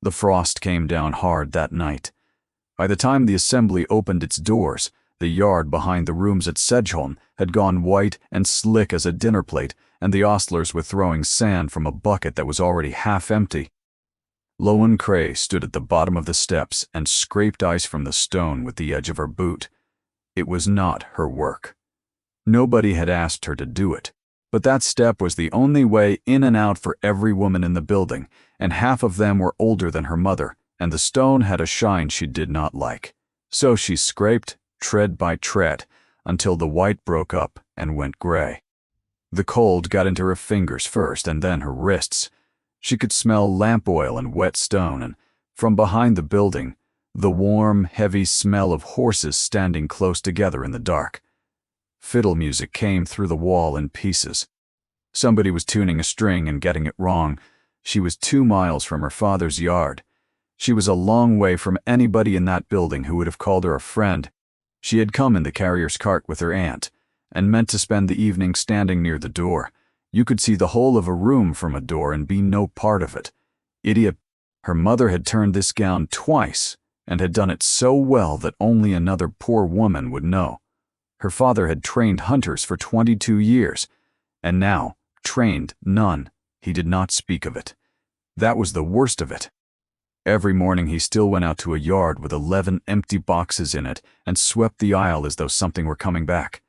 The frost came down hard that night. By the time the assembly opened its doors, the yard behind the rooms at Sedgeholm had gone white and slick as a dinner plate, and the ostlers were throwing sand from a bucket that was already half empty. Lowen Cray stood at the bottom of the steps and scraped ice from the stone with the edge of her boot. It was not her work. Nobody had asked her to do it, but that step was the only way in and out for every woman in the building, and half of them were older than her mother, and the stone had a shine she did not like. So she scraped, tread by tread, until the white broke up and went gray. The cold got into her fingers first and then her wrists. She could smell lamp oil and wet stone, and from behind the building, the warm, heavy smell of horses standing close together in the dark. Fiddle music came through the wall in pieces. Somebody was tuning a string and getting it wrong. She was 2 miles from her father's yard. She was a long way from anybody in that building who would have called her a friend. She had come in the carrier's cart with her aunt, and meant to spend the evening standing near the door. You could see the whole of a room from a door and be no part of it. Idiot. Her mother had turned this gown twice, and had done it so well that only another poor woman would know. Her father had trained hunters for 22 years, and now trained none. He did not speak of it. That was the worst of it. Every morning he still went out to a yard with 11 empty boxes in it and swept the aisle as though something were coming back.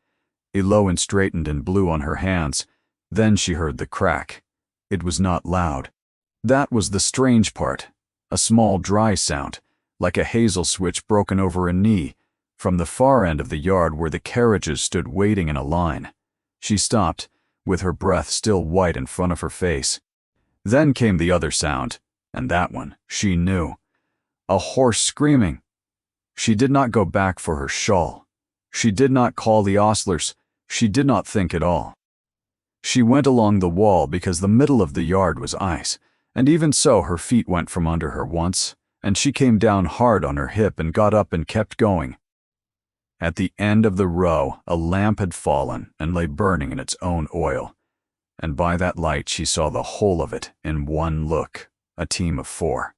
Elowen straightened and blew on her hands. Then she heard the crack. It was not loud. That was the strange part. A small dry sound, like a hazel switch broken over a knee, from the far end of the yard where the carriages stood waiting in a line. She stopped, with her breath still white in front of her face. Then came the other sound, and that one she knew. A horse screaming. She did not go back for her shawl. She did not call the ostlers. She did not think at all. She went along the wall because the middle of the yard was ice, and even so her feet went from under her once, and she came down hard on her hip and got up and kept going. At the end of the row, a lamp had fallen and lay burning in its own oil, and by that light she saw the whole of it in one look, a team of 4.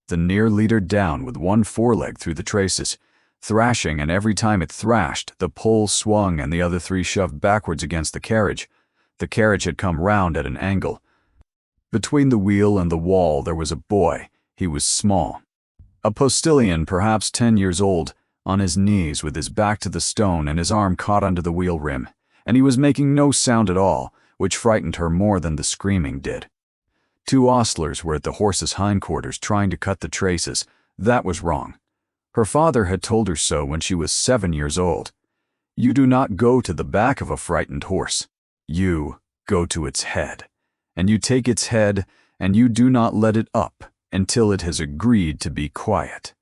The near leader down with one foreleg through the traces, thrashing, and every time it thrashed, the pole swung and the other 3 shoved backwards against the carriage. The carriage had come round at an angle. Between the wheel and the wall there was a boy. He was small. A postilion, perhaps 10 years old, on his knees with his back to the stone and his arm caught under the wheel rim, and he was making no sound at all, which frightened her more than the screaming did. 2 ostlers were at the horse's hindquarters trying to cut the traces. That was wrong. Her father had told her so when she was 7 years old. You do not go to the back of a frightened horse. You go to its head, and you take its head, and you do not let it up until it has agreed to be quiet.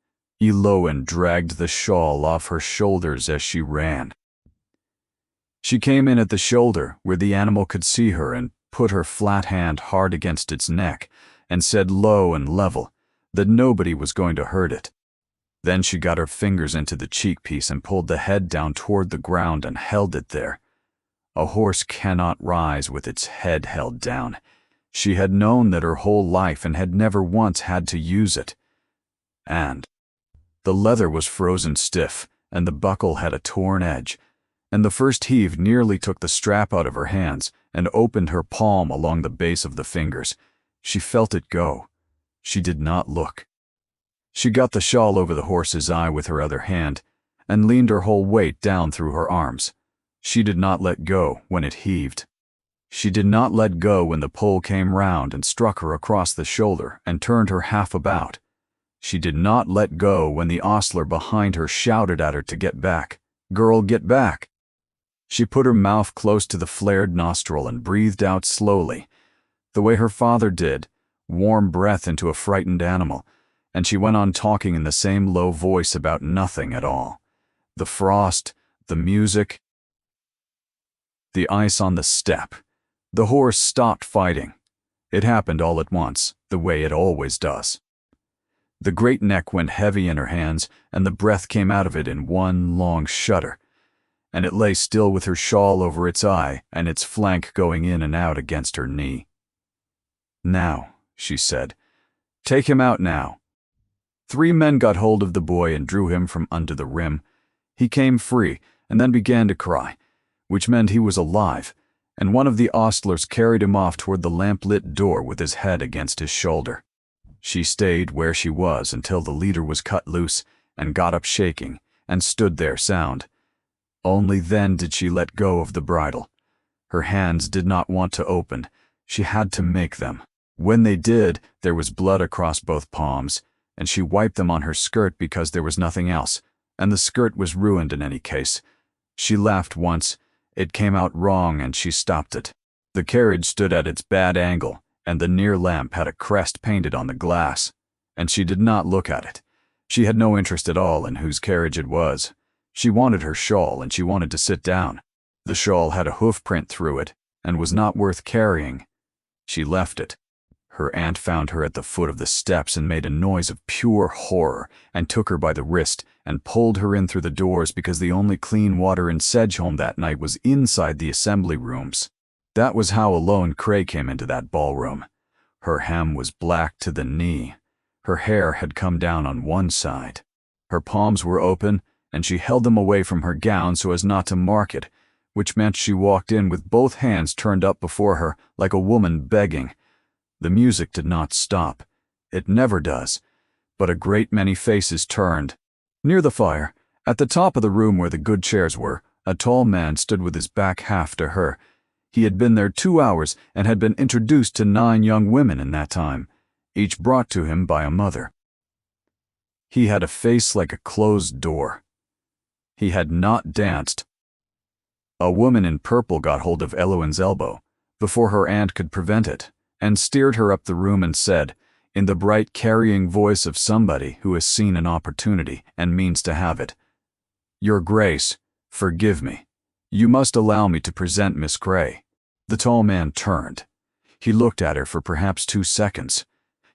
Elowen dragged the shawl off her shoulders as she ran. She came in at the shoulder where the animal could see her and put her flat hand hard against its neck and said low and level that nobody was going to hurt it. Then she got her fingers into the cheek piece and pulled the head down toward the ground and held it there. A horse cannot rise with its head held down. She had known that her whole life and had never once had to use it. And the leather was frozen stiff, and the buckle had a torn edge, and the first heave nearly took the strap out of her hands and opened her palm along the base of the fingers. She felt it go. She did not look. She got the shawl over the horse's eye with her other hand, and leaned her whole weight down through her arms. She did not let go when it heaved. She did not let go when the pole came round and struck her across the shoulder and turned her half about. She did not let go when the ostler behind her shouted at her to get back. Girl, get back! She put her mouth close to the flared nostril and breathed out slowly, the way her father did, warm breath into a frightened animal, and she went on talking in the same low voice about nothing at all. The frost, the music, the ice on the step. The horse stopped fighting. It happened all at once, the way it always does. The great neck went heavy in her hands, and the breath came out of it in one long shudder, and it lay still with her shawl over its eye and its flank going in and out against her knee. Now, she said, take him out now. 3 men got hold of the boy and drew him from under the rim. He came free and then began to cry, which meant he was alive, and one of the ostlers carried him off toward the lamp-lit door with his head against his shoulder. She stayed where she was until the leader was cut loose and got up shaking and stood there sound. Only then did she let go of the bridle. Her hands did not want to open. She had to make them. When they did, there was blood across both palms, and she wiped them on her skirt because there was nothing else, and the skirt was ruined in any case. She laughed once. It came out wrong and she stopped it. The carriage stood at its bad angle, and the near lamp had a crest painted on the glass, and she did not look at it. She had no interest at all in whose carriage it was. She wanted her shawl and she wanted to sit down. The shawl had a hoof print through it and was not worth carrying. She left it. Her aunt found her at the foot of the steps and made a noise of pure horror and took her by the wrist and pulled her in through the doors because the only clean water in Sedgeholme that night was inside the assembly rooms. That was how alone Cray came into that ballroom. Her hem was black to the knee. Her hair had come down on one side. Her palms were open, and she held them away from her gown so as not to mark it, which meant she walked in with both hands turned up before her like a woman begging. The music did not stop. It never does. But a great many faces turned. Near the fire, at the top of the room where the good chairs were, a tall man stood with his back half to her. He had been there 2 hours and had been introduced to 9 young women in that time, each brought to him by a mother. He had a face like a closed door. He had not danced. A woman in purple got hold of Eloin's elbow, before her aunt could prevent it, and steered her up the room and said, in the bright carrying voice of somebody who has seen an opportunity and means to have it, "Your Grace, forgive me. You must allow me to present Miss Cray." The tall man turned. He looked at her for perhaps 2 seconds.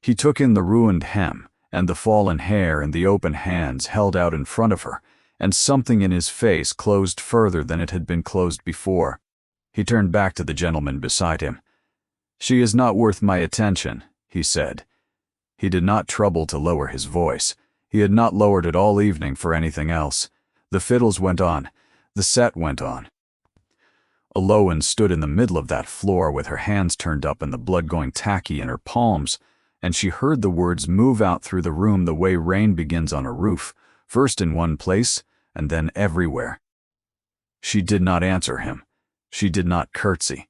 He took in the ruined hem and the fallen hair and the open hands held out in front of her, and something in his face closed further than it had been closed before. He turned back to the gentleman beside him. "She is not worth my attention," he said. He did not trouble to lower his voice. He had not lowered it all evening for anything else. The fiddles went on. The set went on. Eloin stood in the middle of that floor with her hands turned up and the blood going tacky in her palms, and she heard the words move out through the room the way rain begins on a roof, first in one place and then everywhere. She did not answer him. She did not curtsy.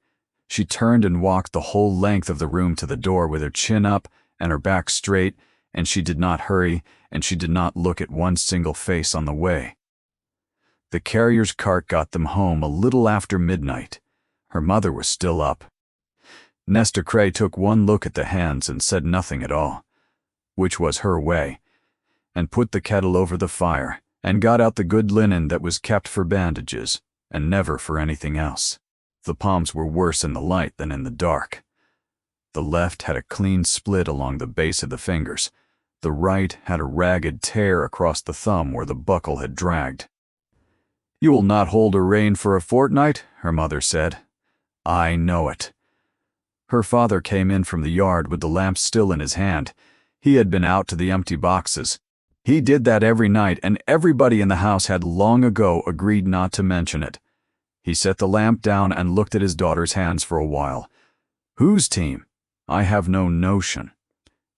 She turned and walked the whole length of the room to the door with her chin up and her back straight, and she did not hurry, and she did not look at one single face on the way. The carrier's cart got them home a little after midnight. Her mother was still up. Nesta Cray took one look at the hands and said nothing at all, which was her way, and put the kettle over the fire, and got out the good linen that was kept for bandages, and never for anything else. The palms were worse in the light than in the dark. The left had a clean split along the base of the fingers. The right had a ragged tear across the thumb where the buckle had dragged. "You will not hold a rein for a fortnight," her mother said. "I know it." Her father came in from the yard with the lamp still in his hand. He had been out to the empty boxes. He did that every night, and everybody in the house had long ago agreed not to mention it. He set the lamp down and looked at his daughter's hands for a while. "Whose team? I have no notion.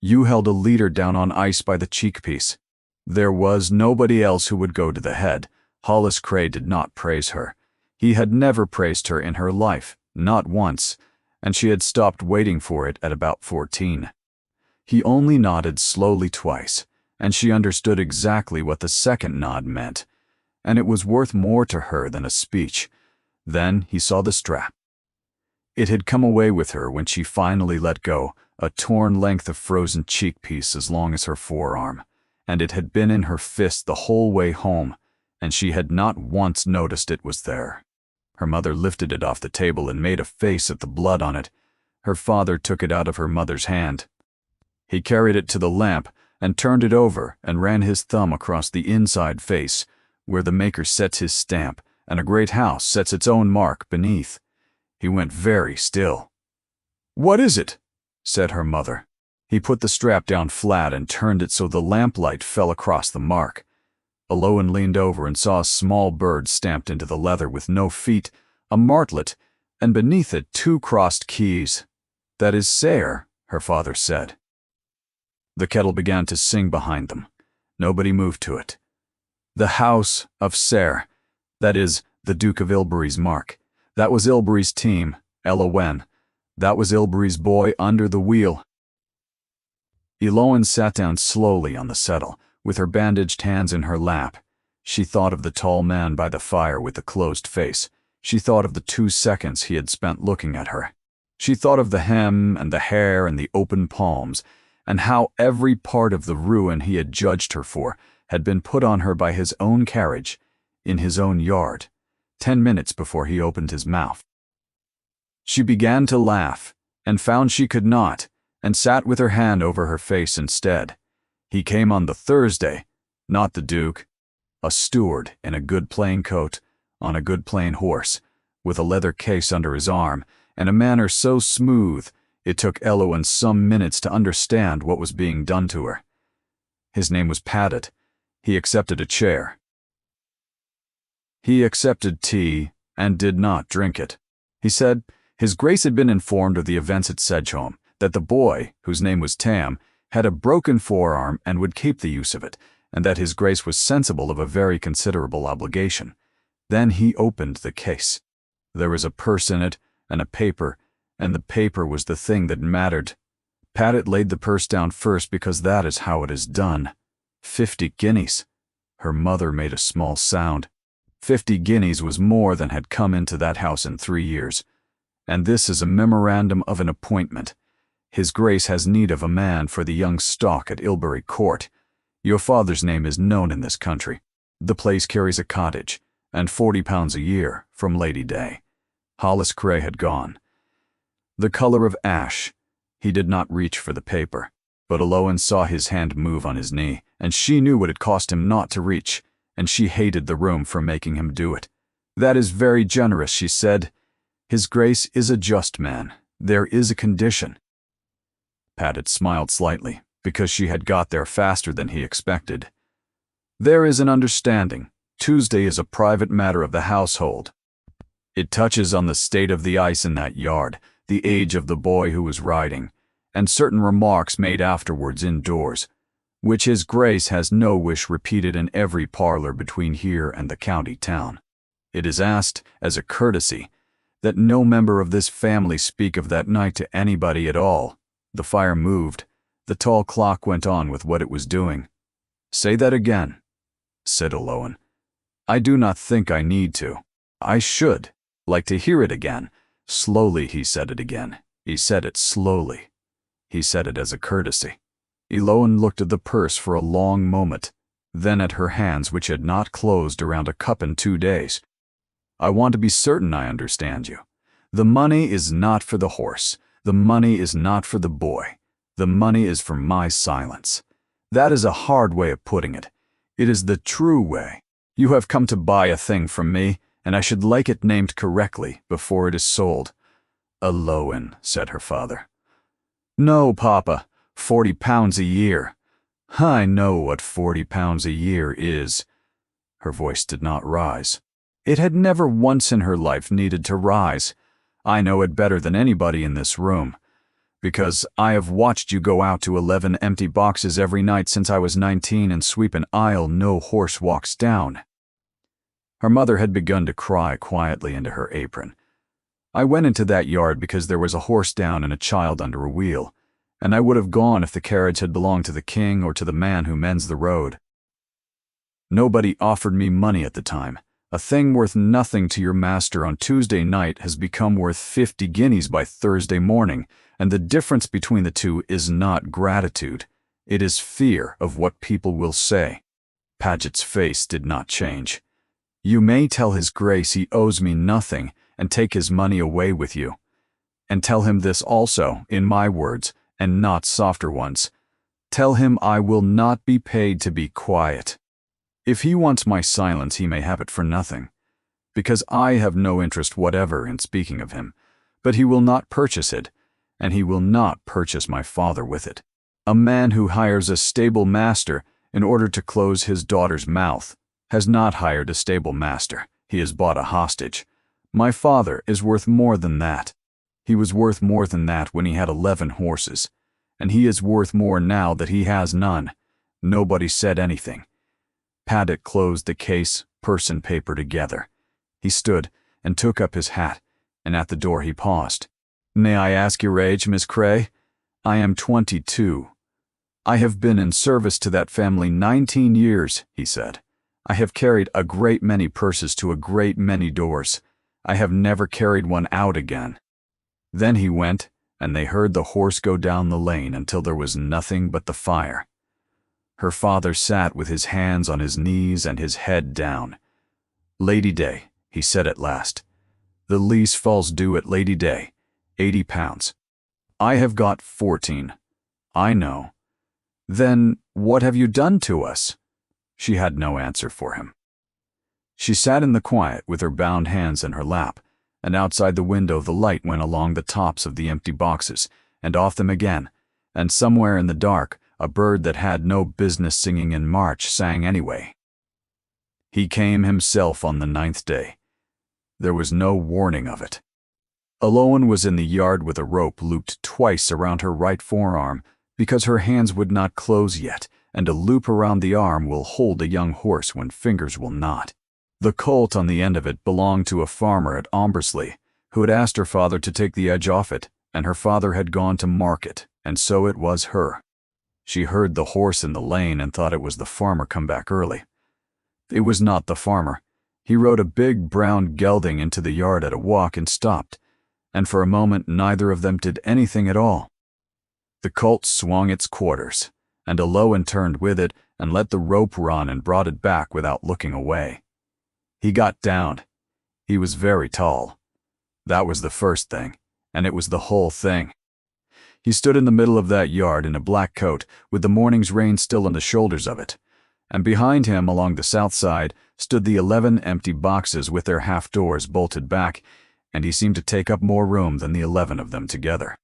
You held a leader down on ice by the cheekpiece. There was nobody else who would go to the head. Hollis Cray did not praise her. He had never praised her in her life, not once, and she had stopped waiting for it at about 14. He only nodded slowly twice, and she understood exactly what the second nod meant, and it was worth more to her than a speech. Then he saw the strap. It had come away with her when she finally let go, a torn length of frozen cheekpiece as long as her forearm, and it had been in her fist the whole way home, and she had not once noticed it was there. Her mother lifted it off the table and made a face at the blood on it. Her father took it out of her mother's hand. He carried it to the lamp and turned it over and ran his thumb across the inside face, where the maker sets his stamp and a great house sets its own mark beneath. He went very still. "What is it?" said her mother. He put the strap down flat and turned it so the lamplight fell across the mark. Alowan leaned over and saw a small bird stamped into the leather with no feet, a martlet, and beneath it 2 crossed keys. "That is Sayre," her father said. The kettle began to sing behind them. Nobody moved to it. "The house of Sayre," that is, the Duke of Ilbury's mark. That was Ilbury's team, Alowan. That was Ilbury's boy under the wheel. Alowan sat down slowly on the settle, with her bandaged hands in her lap. She thought of the tall man by the fire with the closed face. She thought of the 2 seconds he had spent looking at her. She thought of the hem and the hair and the open palms, and how every part of the ruin he had judged her for had been put on her by his own carriage, in his own yard, 10 minutes before he opened his mouth. She began to laugh, and found she could not, and sat with her hand over her face instead. He came on the Thursday, not the Duke, a steward in a good plain coat, on a good plain horse, with a leather case under his arm, and a manner so smooth it took Alowan some minutes to understand what was being done to her. His name was Paddock. He accepted a chair. He accepted tea, and did not drink it. He said His Grace had been informed of the events at Sedgeholme, that the boy, whose name was Tam, had a broken forearm and would keep the use of it, and that His Grace was sensible of a very considerable obligation. Then he opened the case. There was a purse in it, and a paper, and the paper was the thing that mattered. Paddock laid the purse down first because that is how it is done. 50 guineas. Her mother made a small sound. 50 guineas was more than had come into that house in 3 years. And this is a memorandum of an appointment. His Grace has need of a man for the young stock at Ilbury Court. Your father's name is known in this country. The place carries a cottage, and £40 a year from Lady Day. Hollis Cray had gone. The color of ash. He did not reach for the paper, but Alowan saw his hand move on his knee, and she knew what it cost him not to reach, and she hated the room for making him do it. "That is very generous," she said. "His Grace is a just man. There is a condition." Paddock smiled slightly, because she had got there faster than he expected. "There is an understanding. Tuesday is a private matter of the household. It touches on the state of the ice in that yard, the age of the boy who was riding, and certain remarks made afterwards indoors, which His Grace has no wish repeated in every parlor between here and the county town. It is asked, as a courtesy, that no member of this family speak of that night to anybody at all." The fire moved. The tall clock went on with what it was doing. "Say that again," said Alowan. "I do not think I need to. I should like to hear it again." Slowly he said it again. He said it slowly. He said it as a courtesy. Alowan looked at the purse for a long moment, then at her hands which had not closed around a cup in 2 days. "I want to be certain I understand you. The money is not for the horse. The money is not for the boy. The money is for my silence. That is a hard way of putting it. It is the true way. You have come to buy a thing from me, and I should like it named correctly before it is sold." "Alowan," said her father. "No, Papa, £40 a year. I know what £40 a year is." Her voice did not rise. It had never once in her life needed to rise. "I know it better than anybody in this room, because I have watched you go out to 11 empty boxes every night since I was 19 and sweep an aisle no horse walks down." Her mother had begun to cry quietly into her apron. "I went into that yard because there was a horse down and a child under a wheel, and I would have gone if the carriage had belonged to the king or to the man who mends the road. Nobody offered me money at the time. A thing worth nothing to your master on Tuesday night has become worth 50 guineas by Thursday morning, and the difference between the two is not gratitude. It is fear of what people will say." Paget's face did not change. "You may tell His Grace he owes me nothing, and take his money away with you. And tell him this also, in my words, and not softer ones. Tell him I will not be paid to be quiet. If he wants my silence, he may have it for nothing, because I have no interest whatever in speaking of him, but he will not purchase it, and he will not purchase my father with it. A man who hires a stable master in order to close his daughter's mouth has not hired a stable master. He has bought a hostage. My father is worth more than that. He was worth more than that when he had 11 horses, and he is worth more now that he has none. Nobody said anything. Paddock closed the case, purse and paper together. He stood and took up his hat, and at the door he paused. "May I ask your age, Miss Cray?" "I am 22. I have been in service to that family 19 years, he said. "I have carried a great many purses to a great many doors. I have never carried one out again." Then he went, and they heard the horse go down the lane until there was nothing but the fire. Her father sat with his hands on his knees and his head down. "Lady Day," he said at last. "The lease falls due at Lady Day, £80. I have got 14. I know." "Then what have you done to us?" She had no answer for him. She sat in the quiet with her bound hands in her lap, and outside the window the light went along the tops of the empty boxes, and off them again, and somewhere in the dark a bird that had no business singing in March sang anyway. He came himself on the 9th day. There was no warning of it. Aloan was in the yard with a rope looped twice around her right forearm, because her hands would not close yet, and a loop around the arm will hold a young horse when fingers will not. The colt on the end of it belonged to a farmer at Ombersley, who had asked her father to take the edge off it, and her father had gone to market, and so it was her. She heard the horse in the lane and thought it was the farmer come back early. It was not the farmer. He rode a big brown gelding into the yard at a walk and stopped, and for a moment neither of them did anything at all. The colt swung its quarters, and Aloan turned with it and let the rope run and brought it back without looking away. He got down. He was very tall. That was the first thing, and it was the whole thing. He stood in the middle of that yard in a black coat, with the morning's rain still on the shoulders of it, and behind him along the south side stood the 11 empty boxes with their half doors bolted back, and he seemed to take up more room than the 11 of them together.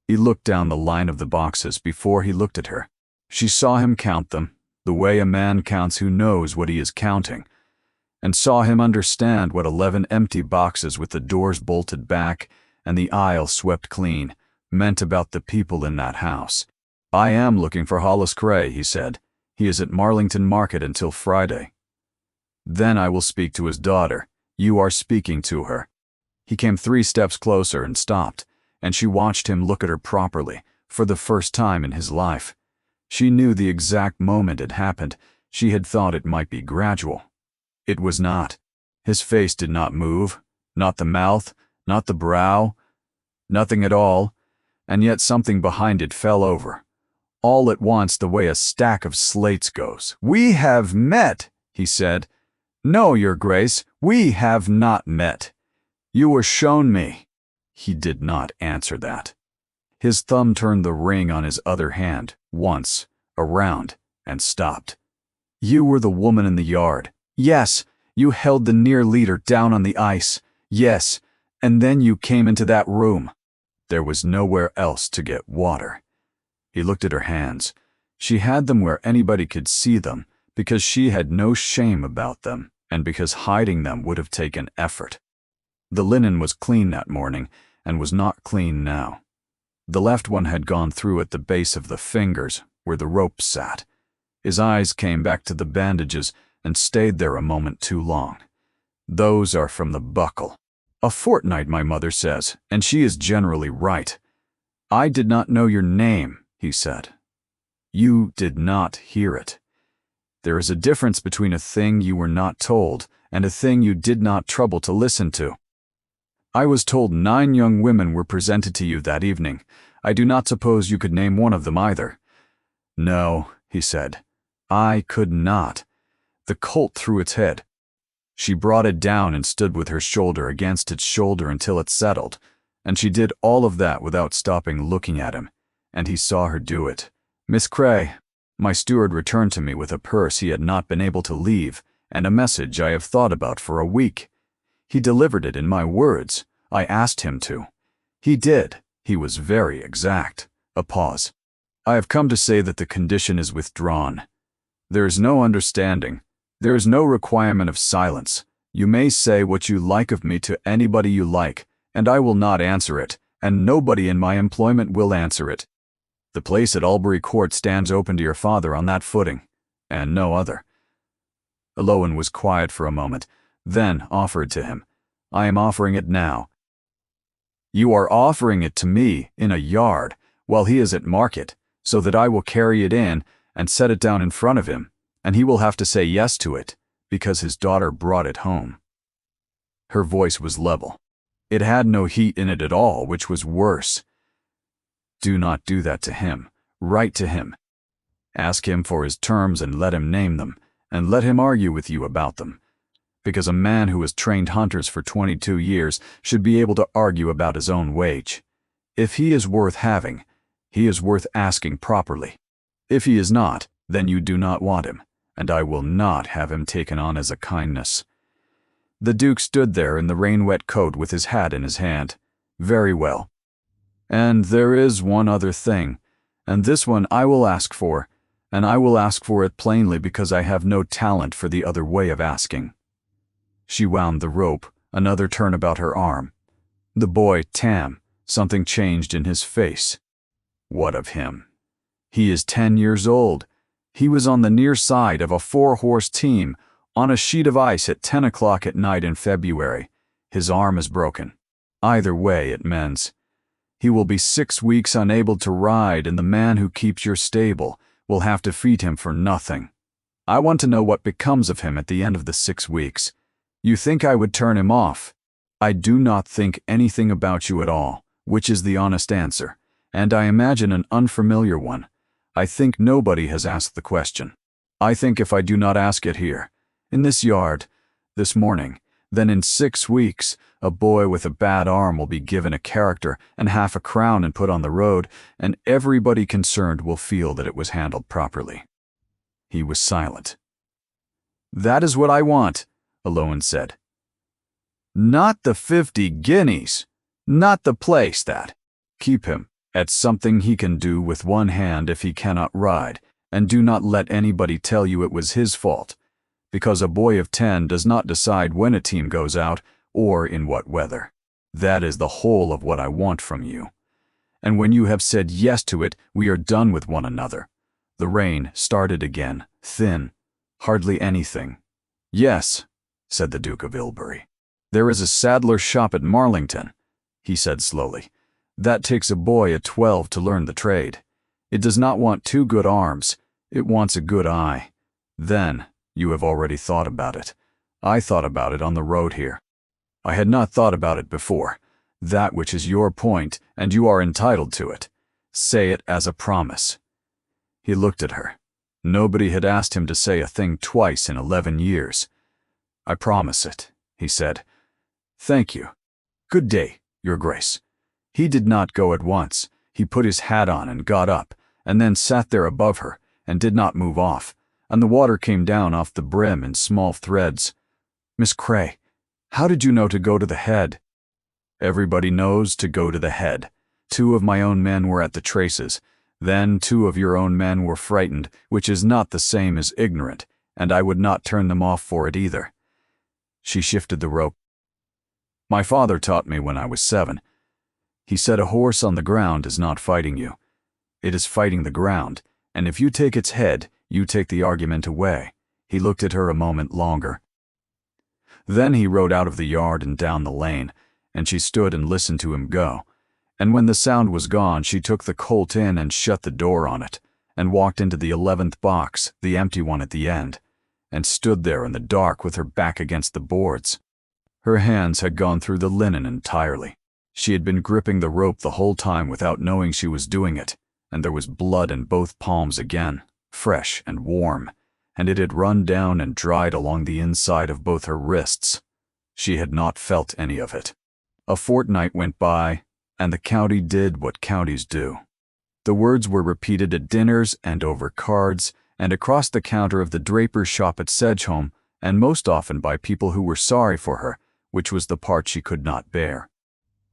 He looked down the line of the boxes before he looked at her. She saw him count them, the way a man counts who knows what he is counting, and saw him understand what 11 empty boxes with the doors bolted back and the aisle swept clean meant about the people in that house. "I am looking for Hollis Cray," he said. "He is at Marlington Market until Friday. Then I will speak to his daughter. You are speaking to her." He came 3 steps closer and stopped, and she watched him look at her properly, for the first time in his life. She knew the exact moment it happened. She had thought it might be gradual. It was not. His face did not move, not the mouth, not the brow, nothing at all, and yet something behind it fell over. All at once, the way a stack of slates goes. "We have met," he said. "No, Your Grace, we have not met. You were shown me." He did not answer that. His thumb turned the ring on his other hand, once, around, and stopped. "You were the woman in the yard. Yes, you held the near leader down on the ice. Yes, and then you came into that room." There was nowhere else to get water. He looked at her hands. She had them where anybody could see them, because she had no shame about them, and because hiding them would have taken effort. The linen was clean that morning, and was not clean now. The left one had gone through at the base of the fingers, where the rope sat. His eyes came back to the bandages and stayed there a moment too long. "Those are from the buckle. A fortnight, my mother says, and she is generally right." "I did not know your name," he said. "You did not hear it. There is a difference between a thing you were not told and a thing you did not trouble to listen to. I was told 9 young women were presented to you that evening. I do not suppose you could name one of them either." "No," he said. "I could not." The colt threw its head. She brought it down and stood with her shoulder against its shoulder until it settled, and she did all of that without stopping looking at him, and he saw her do it. "Miss Cray," my steward returned to me with a purse he had not been able to leave, and a message I have thought about for a week. He delivered it in my words. I asked him to. He did. He was very exact. A pause. I have come to say that the condition is withdrawn. There is no understanding. There is no requirement of silence. You may say what you like of me to anybody you like, and I will not answer it, and nobody in my employment will answer it. The place at Albury Court stands open to your father on that footing, and no other." Alowan was quiet for a moment, then offered to him. "I am offering it now." "You are offering it to me in a yard, while he is at market, so that I will carry it in and set it down in front of him, and he will have to say yes to it, because his daughter brought it home." Her voice was level. It had no heat in it at all, which was worse. "Do not do that to him. Write to him. Ask him for his terms and let him name them, and let him argue with you about them. Because a man who has trained hunters for 22 years should be able to argue about his own wage. If he is worth having, he is worth asking properly. If he is not, then you do not want him, and I will not have him taken on as a kindness." The Duke stood there in the rain-wet coat with his hat in his hand. "Very well. And there is one other thing, and this one I will ask for, and I will ask for it plainly because I have no talent for the other way of asking." She wound the rope, another turn about her arm. The boy, Tam, something changed in his face. "What of him?" "He is 10 years old. He was on the near side of a 4-horse team on a sheet of ice at 10 o'clock at night in February. His arm is broken. Either way, it mends. He will be 6 weeks unable to ride, and the man who keeps your stable will have to feed him for nothing. I want to know what becomes of him at the end of the 6 weeks. You think I would turn him off? I do not think anything about you at all, which is the honest answer, and I imagine an unfamiliar one. I think nobody has asked the question. I think if I do not ask it here, in this yard, this morning, then in 6 weeks, a boy with a bad arm will be given a character and half a crown and put on the road, and everybody concerned will feel that it was handled properly." He was silent. "That is what I want," Alowan said. "Not the 50 guineas. Not the place, that. Keep him at something he can do with one hand if he cannot ride, and do not let anybody tell you it was his fault, because a boy of 10 does not decide when a team goes out or in what weather. That is the whole of what I want from you. And when you have said yes to it, we are done with one another." The rain started again, thin, hardly anything. "Yes," said the Duke of Ilbury. "There is a saddler's shop at Marlington," he said slowly. "That takes a boy at 12 to learn the trade. It does not want 2 good arms, it wants a good eye. Then, you have already thought about it. I thought about it on the road here. I had not thought about it before. That which is your point, and you are entitled to it. Say it as a promise." He looked at her. Nobody had asked him to say a thing twice in 11 years. "I promise it," he said. "Thank you. Good day, Your Grace." He did not go at once. He put his hat on and got up, and then sat there above her, and did not move off, and the water came down off the brim in small threads. "Miss Cray, how did you know to go to the head?" "Everybody knows to go to the head. 2 of my own men were at the traces. Then 2 of your own men were frightened, which is not the same as ignorant, and I would not turn them off for it either." She shifted the rope. "My father taught me when I was 7. He said a horse on the ground is not fighting you. It is fighting the ground, and if you take its head, you take the argument away." He looked at her a moment longer. Then he rode out of the yard and down the lane, and she stood and listened to him go. And when the sound was gone, she took the colt in and shut the door on it, and walked into the 11th box, the empty one at the end, and stood there in the dark with her back against the boards. Her hands had gone through the linen entirely. She had been gripping the rope the whole time without knowing she was doing it, and there was blood in both palms again, fresh and warm, and it had run down and dried along the inside of both her wrists. She had not felt any of it. A fortnight went by, and the county did what counties do. The words were repeated at dinners and over cards, and across the counter of the draper's shop at Sedgeholme, and most often by people who were sorry for her, which was the part she could not bear.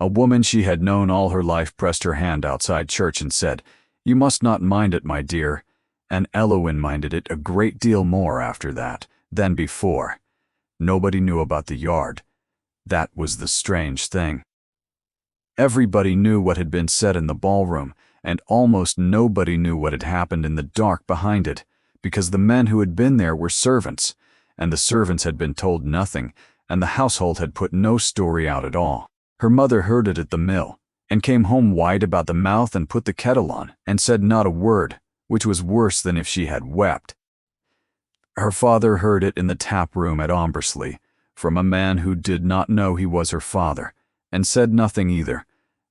A woman she had known all her life pressed her hand outside church and said, You must not mind it, my dear. And Elowin minded it a great deal more after that than before. Nobody knew about the yard. That was the strange thing. Everybody knew what had been said in the ballroom, and almost nobody knew what had happened in the dark behind it, because the men who had been there were servants, and the servants had been told nothing, and the household had put no story out at all. Her mother heard it at the mill, and came home white about the mouth and put the kettle on, and said not a word, which was worse than if she had wept. Her father heard it in the tap room at Ombersley, from a man who did not know he was her father, and said nothing either,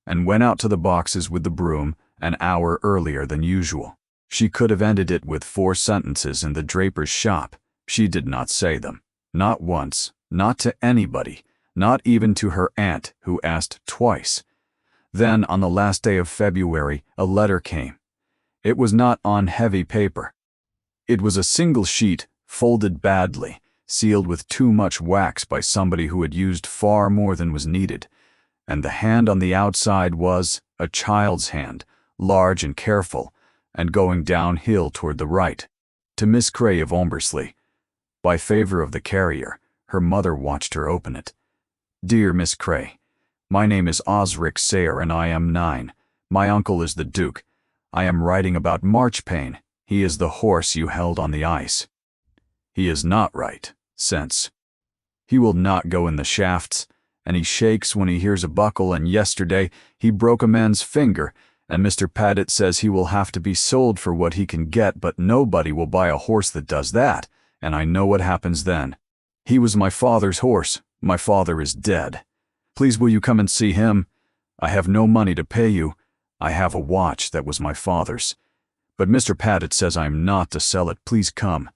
and went out to the boxes with the broom an hour earlier than usual. She could have ended it with 4 sentences in the draper's shop. She did not say them, not once, not to anybody, not even to her aunt, who asked twice. Then, on the last day of February, a letter came. It was not on heavy paper. It was a single sheet, folded badly, sealed with too much wax by somebody who had used far more than was needed, and the hand on the outside was a child's hand, large and careful, and going downhill toward the right. To Miss Cray of Ombersley. By favor of the carrier, her mother watched her open it. Dear Miss Cray, my name is Osric Sayre and I am 9. My uncle is the Duke. I am writing about Marchpane. He is the horse you held on the ice. He is not right, since he will not go in the shafts, and he shakes when he hears a buckle, and yesterday he broke a man's finger, and Mr. Paddett says he will have to be sold for what he can get, but nobody will buy a horse that does that, and I know what happens then. He was my father's horse. My father is dead. Please will you come and see him? I have no money to pay you. I have a watch that was my father's. But Mr. Paddett says I am not to sell it. Please come.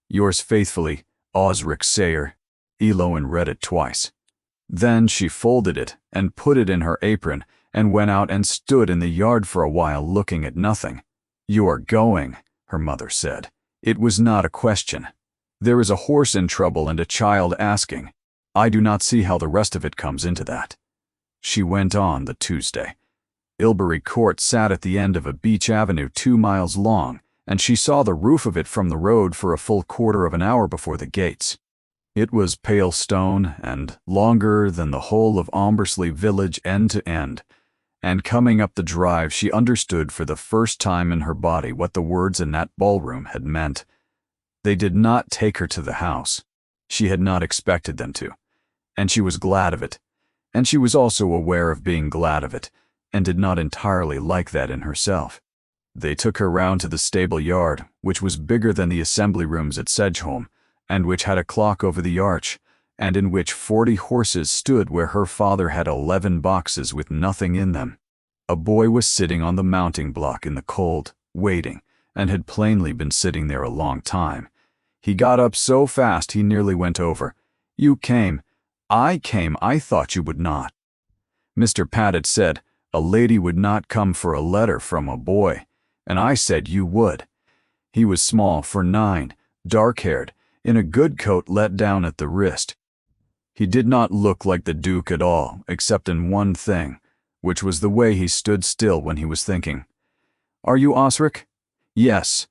Yours faithfully, Osric Sayre. Elowin read it twice. Then she folded it and put it in her apron and went out and stood in the yard for a while looking at nothing. You are going, her mother said. It was not a question. There is a horse in trouble and a child asking. I do not see how the rest of it comes into that. She went on the Tuesday. Ilbury Court sat at the end of a beech avenue 2 miles long, and she saw the roof of it from the road for a full quarter of an hour before the gates. It was pale stone and longer than the whole of Ombersley village end to end, and coming up the drive she understood for the first time in her body what the words in that ballroom had meant. They did not take her to the house. She had not expected them to, and she was glad of it, and she was also aware of being glad of it, and did not entirely like that in herself. They took her round to the stable yard, which was bigger than the assembly rooms at Sedgeholme, and which had a clock over the arch, and in which 40 horses stood where her father had 11 boxes with nothing in them. A boy was sitting on the mounting block in the cold, waiting, and had plainly been sitting there a long time. He got up so fast he nearly went over. You came. I came. I thought you would not. Mr. Paddett said, a lady would not come for a letter from a boy, and I said you would. He was small for 9, dark-haired, in a good coat let down at the wrist. He did not look like the Duke at all, except in one thing, which was the way he stood still when he was thinking. Are you Osric? Yes.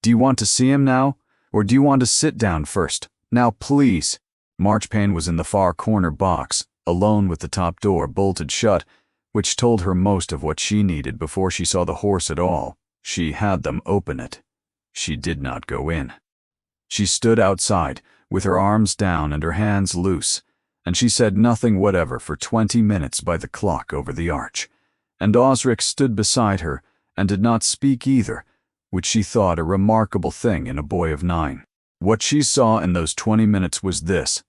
Do you want to see him now, or do you want to sit down first? Now, please. Marchpane was in the far corner box, alone with the top door bolted shut, which told her most of what she needed before she saw the horse at all. She had them open it. She did not go in. She stood outside, with her arms down and her hands loose, and she said nothing whatever for 20 minutes by the clock over the arch. And Osric stood beside her, and did not speak either, which she thought a remarkable thing in a boy of 9. What she saw in those 20 minutes was this.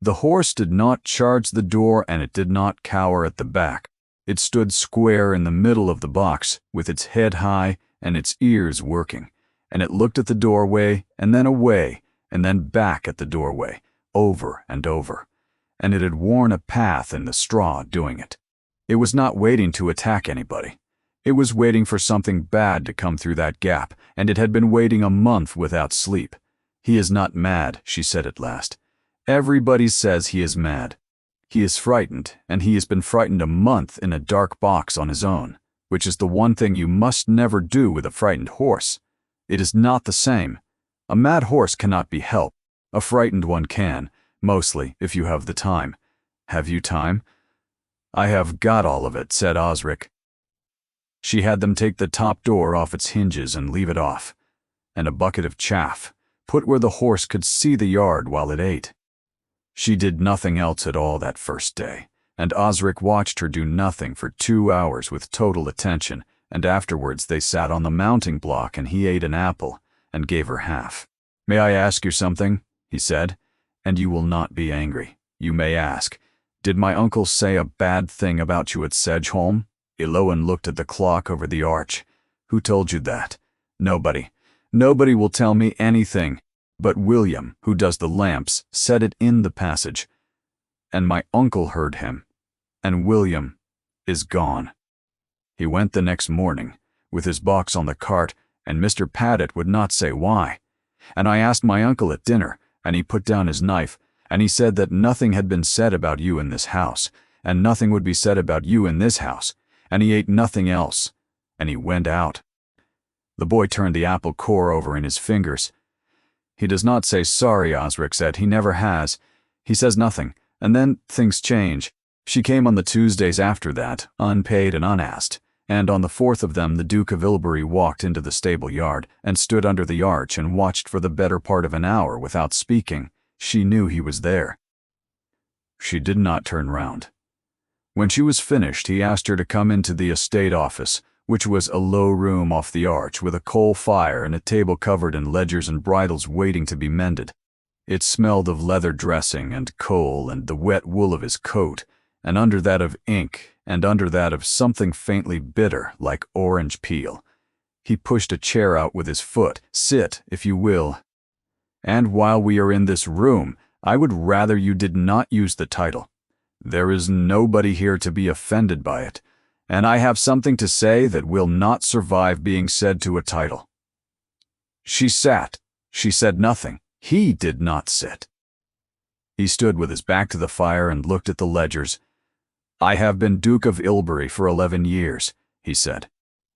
The horse did not charge the door, and it did not cower at the back. It stood square in the middle of the box, with its head high and its ears working, and it looked at the doorway, and then away, and then back at the doorway, over and over, and it had worn a path in the straw doing it. It was not waiting to attack anybody. It was waiting for something bad to come through that gap, and it had been waiting a month without sleep. He is not mad, she said at last. Everybody says he is mad. He is frightened, and he has been frightened a month in a dark box on his own. which is the one thing you must never do with a frightened horse. It is not the same. A mad horse cannot be helped. A frightened one can, mostly if you have the time. Have you time? I have got all of it, said Osric. She had them take the top door off its hinges and leave it off, and a bucket of chaff, put where the horse could see the yard while it ate. She did nothing else at all that first day, and Osric watched her do nothing for 2 hours with total attention, and afterwards they sat on the mounting block and he ate an apple and gave her half. May I ask you something? He said, and you will not be angry. You may ask, did my uncle say a bad thing about you at Sedgeholm? Eloan looked at the clock over the arch. Who told you that? Nobody. Nobody will tell me anything. But William, who does the lamps, said it in the passage. And my uncle heard him. And William is gone. He went the next morning, with his box on the cart, and Mr. Paddett would not say why. And I asked my uncle at dinner, and he put down his knife, and he said that nothing had been said about you in this house, and nothing would be said about you in this house, and he ate nothing else, and he went out. The boy turned the apple core over in his fingers. He does not say sorry, Osric said. He never has. He says nothing, and then things change. She came on the Tuesdays after that, unpaid and unasked, and on the 4th of them the Duke of Ilbury walked into the stable yard and stood under the arch and watched for the better part of an hour without speaking. She knew he was there. She did not turn round. When she was finished, he asked her to come into the estate office, which was a low room off the arch with a coal fire and a table covered in ledgers and bridles waiting to be mended. It smelled of leather dressing and coal and the wet wool of his coat, and under that of ink, and under that of something faintly bitter like orange peel. He pushed a chair out with his foot. Sit, if you will. And while we are in this room, I would rather you did not use the title. There is nobody here to be offended by it, and I have something to say that will not survive being said to a title. She sat. She said nothing. He did not sit. He stood with his back to the fire and looked at the ledgers. I have been Duke of Ilbury for 11 years, he said.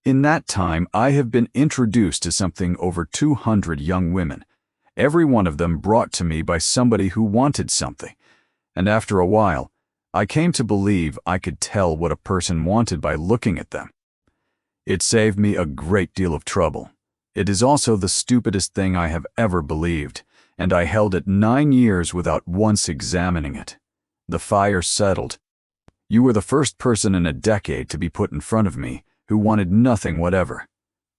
In that time I have been introduced to something over 200 young women, every one of them brought to me by somebody who wanted something, and after a while, I came to believe I could tell what a person wanted by looking at them. It saved me a great deal of trouble. It is also the stupidest thing I have ever believed, and I held it 9 years without once examining it. The fire settled. You were the first person in a decade to be put in front of me who wanted nothing whatever,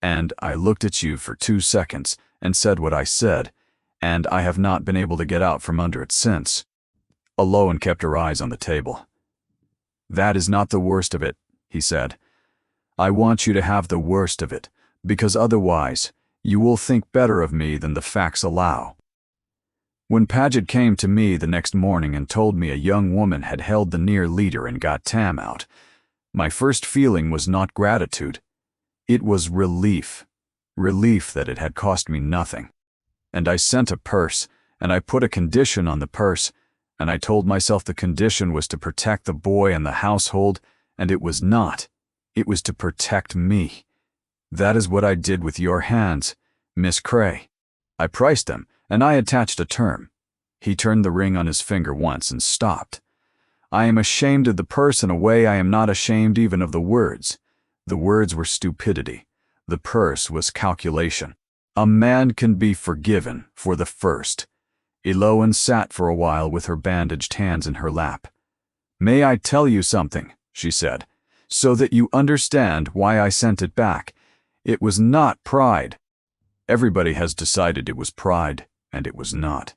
and I looked at you for 2 seconds and said what I said, and I have not been able to get out from under it since. Eloan kept her eyes on the table. That is not the worst of it, he said. I want you to have the worst of it, because otherwise you will think better of me than the facts allow. When Paget came to me the next morning and told me a young woman had held the near leader and got Tam out, my first feeling was not gratitude. It was relief. Relief that it had cost me nothing. And I sent a purse, and I put a condition on the purse, and I told myself the condition was to protect the boy and the household, and it was not. It was to protect me. That is what I did with your hands, Miss Cray. I priced them, and I attached a term. He turned the ring on his finger once and stopped. I am ashamed of the purse in a way I am not ashamed even of the words. The words were stupidity. The purse was calculation. A man can be forgiven for the first. Eloan sat for a while with her bandaged hands in her lap. May I tell you something, she said, so that you understand why I sent it back. It was not pride. Everybody has decided it was pride, and it was not.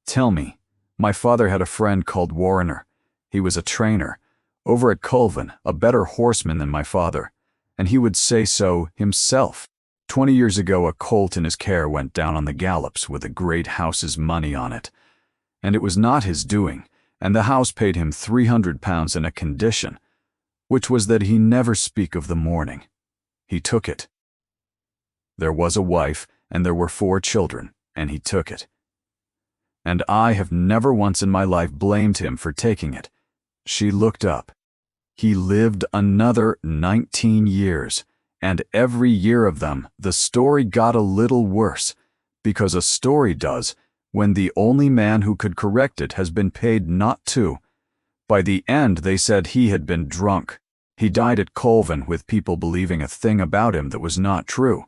Tell me, my father had a friend called Warrener. He was a trainer, over at Culven, a better horseman than my father, and he would say so himself. 20 years ago a colt in his care went down on the gallops with a great house's money on it, and it was not his doing, and the house paid him £300 in a condition, which was that he never speak of the mourning. He took it. There was a wife, and there were 4 children, and he took it. And I have never once in my life blamed him for taking it. She looked up. He lived another 19 years, and every year of them, the story got a little worse, because a story does when the only man who could correct it has been paid not to. By the end, they said he had been drunk. He died at Colvin with people believing a thing about him that was not true,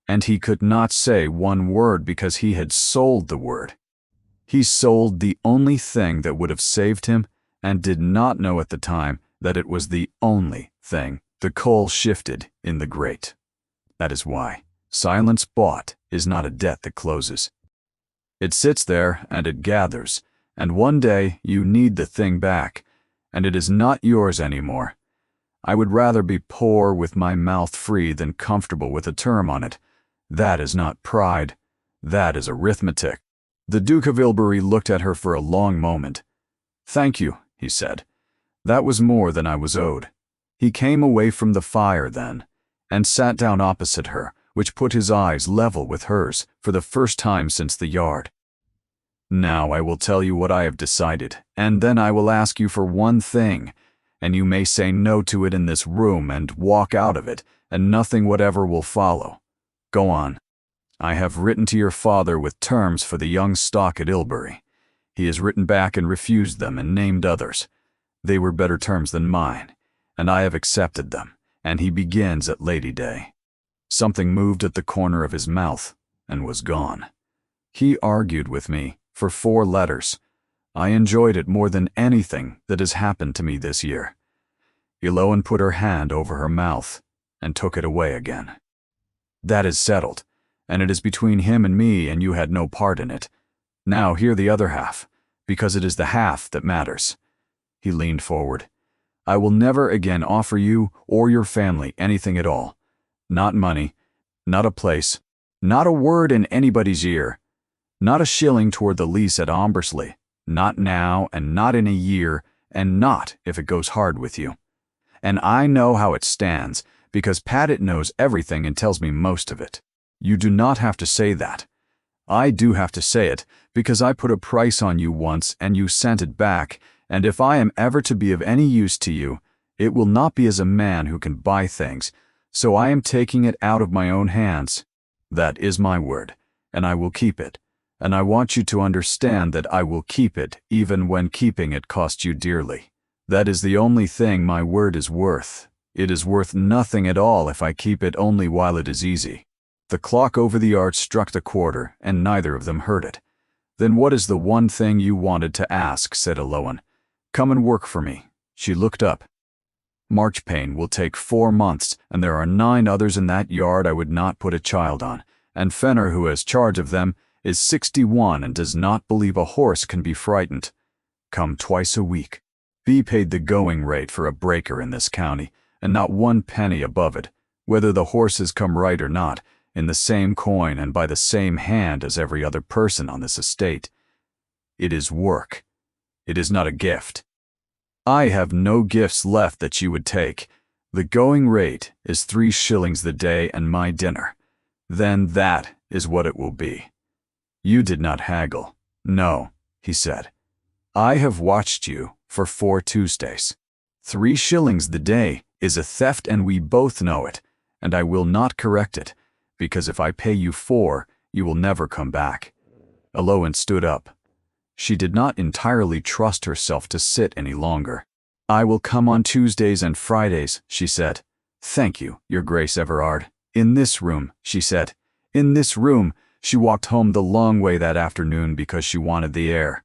and he could not say one word because he had sold the word. He sold the only thing that would have saved him and did not know at the time that it was the only thing. The coal shifted in the grate. That is why silence bought is not a debt that closes. It sits there and it gathers, and one day you need the thing back, and it is not yours anymore. I would rather be poor with my mouth free than comfortable with a term on it. That is not pride. That is arithmetic. The Duke of Ilbury looked at her for a long moment. "Thank you," he said. "That was more than I was owed." He came away from the fire then, and sat down opposite her, which put his eyes level with hers for the first time since the yard. "Now I will tell you what I have decided, and then I will ask you for one thing, and you may say no to it in this room and walk out of it, and nothing whatever will follow. Go on. I have written to your father with terms for the young stock at Ilbury. He has written back and refused them and named others. They were better terms than mine, and I have accepted them, and he begins at Lady Day." Something moved at the corner of his mouth and was gone. He argued with me for 4 letters. I enjoyed it more than anything that has happened to me this year. Eloan put her hand over her mouth and took it away again. "That is settled, and it is between him and me, and you had no part in it. Now hear the other half, because it is the half that matters." He leaned forward. "I will never again offer you or your family anything at all. Not money, not a place, not a word in anybody's ear, not a shilling toward the lease at Ombersley, not now and not in a year, and not if it goes hard with you. And I know how it stands, because Paddit knows everything and tells me most of it. You do not have to say that. I do have to say it, because I put a price on you once and you sent it back, and if I am ever to be of any use to you, it will not be as a man who can buy things, so I am taking it out of my own hands. That is my word, and I will keep it, and I want you to understand that I will keep it even when keeping it costs you dearly. That is the only thing my word is worth. It is worth nothing at all if I keep it only while it is easy." The clock over the arch struck the quarter, and neither of them heard it. "Then what is the one thing you wanted to ask?" said Eloan. "Come and work for me." She looked up. "Marchpane will take 4 months, and there are 9 others in that yard I would not put a child on, and Fenner, who has charge of them, is 61 and does not believe a horse can be frightened. Come twice a week. Be paid the going rate for a breaker in this county, and not 1 penny above it, whether the horses come right or not, in the same coin and by the same hand as every other person on this estate. It is work. It is not a gift. I have no gifts left that you would take. The going rate is 3 shillings the day and my dinner. Then that is what it will be." "You did not haggle." "No," he said. "I have watched you for 4 Tuesdays. 3 shillings the day is a theft, and we both know it, and I will not correct it, because if I pay you 4, you will never come back." Eloan stood up. She did not entirely trust herself to sit any longer. "I will come on Tuesdays and Fridays," she said. "Thank you, your Grace Everard. In this room," she said. "In this room." She walked home the long way that afternoon because she wanted the air.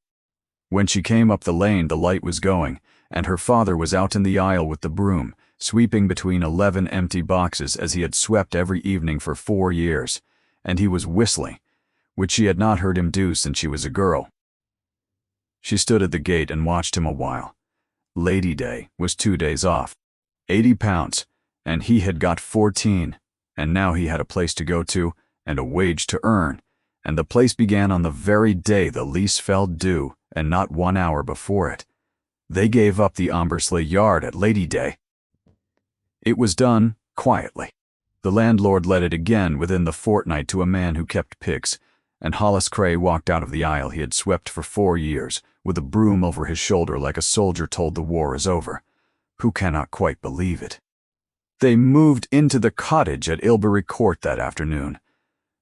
When she came up the lane, the light was going, and her father was out in the aisle with the broom, sweeping between 11 empty boxes as he had swept every evening for 4 years, and he was whistling, which she had not heard him do since she was a girl. She stood at the gate and watched him a while. Lady Day was 2 days off. £80, and he had got 14, and now he had a place to go to and a wage to earn, and the place began on the very day the lease fell due and not 1 hour before it. They gave up the Ombersley yard at Lady Day. It was done quietly. The landlord let it again within the fortnight to a man who kept pigs, and Hollis Cray walked out of the aisle he had swept for 4 years, with a broom over his shoulder like a soldier told the war is over. who cannot quite believe it. They moved into the cottage at Ilbury Court that afternoon.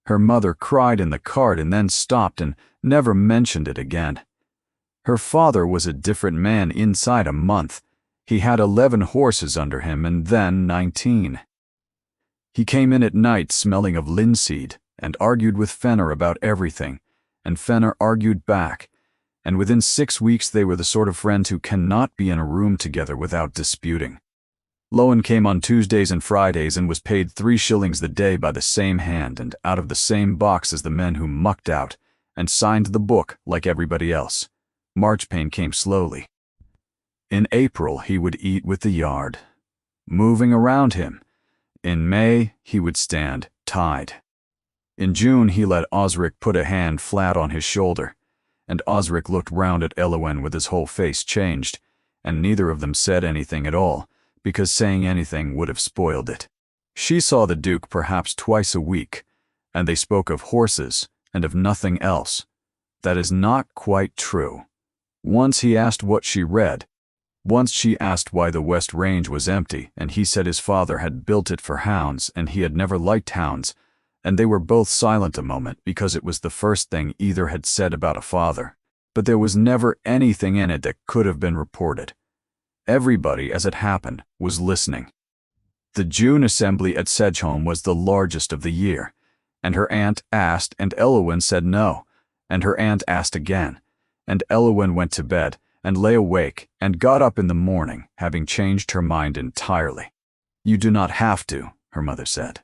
Her mother cried in the cart and then stopped and never mentioned it again. Her father was a different man inside a month. He had 11 horses under him and then 19. He came in at night smelling of linseed and argued with Fenner about everything, and Fenner argued back, and within 6 weeks they were the sort of friends who cannot be in a room together without disputing. Lowen came on Tuesdays and Fridays and was paid 3 shillings the day by the same hand and out of the same box as the men who mucked out, and signed the book like everybody else. Marchpane came slowly. In April he would eat with the yard, moving around him. In May he would stand tied. In June he let Osric put a hand flat on his shoulder, and Osric looked round at Elowen with his whole face changed, and neither of them said anything at all, because saying anything would have spoiled it. She saw the Duke perhaps twice a week, and they spoke of horses and of nothing else. That is not quite true. Once he asked what she read. Once she asked why the West Range was empty, and he said his father had built it for hounds and he had never liked hounds, and they were both silent a moment because it was the first thing either had said about a father. But there was never anything in it that could have been reported. Everybody, as it happened, was listening. The June assembly at Sedgeholme was the largest of the year, and her aunt asked and Elowen said no, and her aunt asked again, and Elowen went to bed and lay awake and got up in the morning, having changed her mind entirely. "You do not have to," her mother said.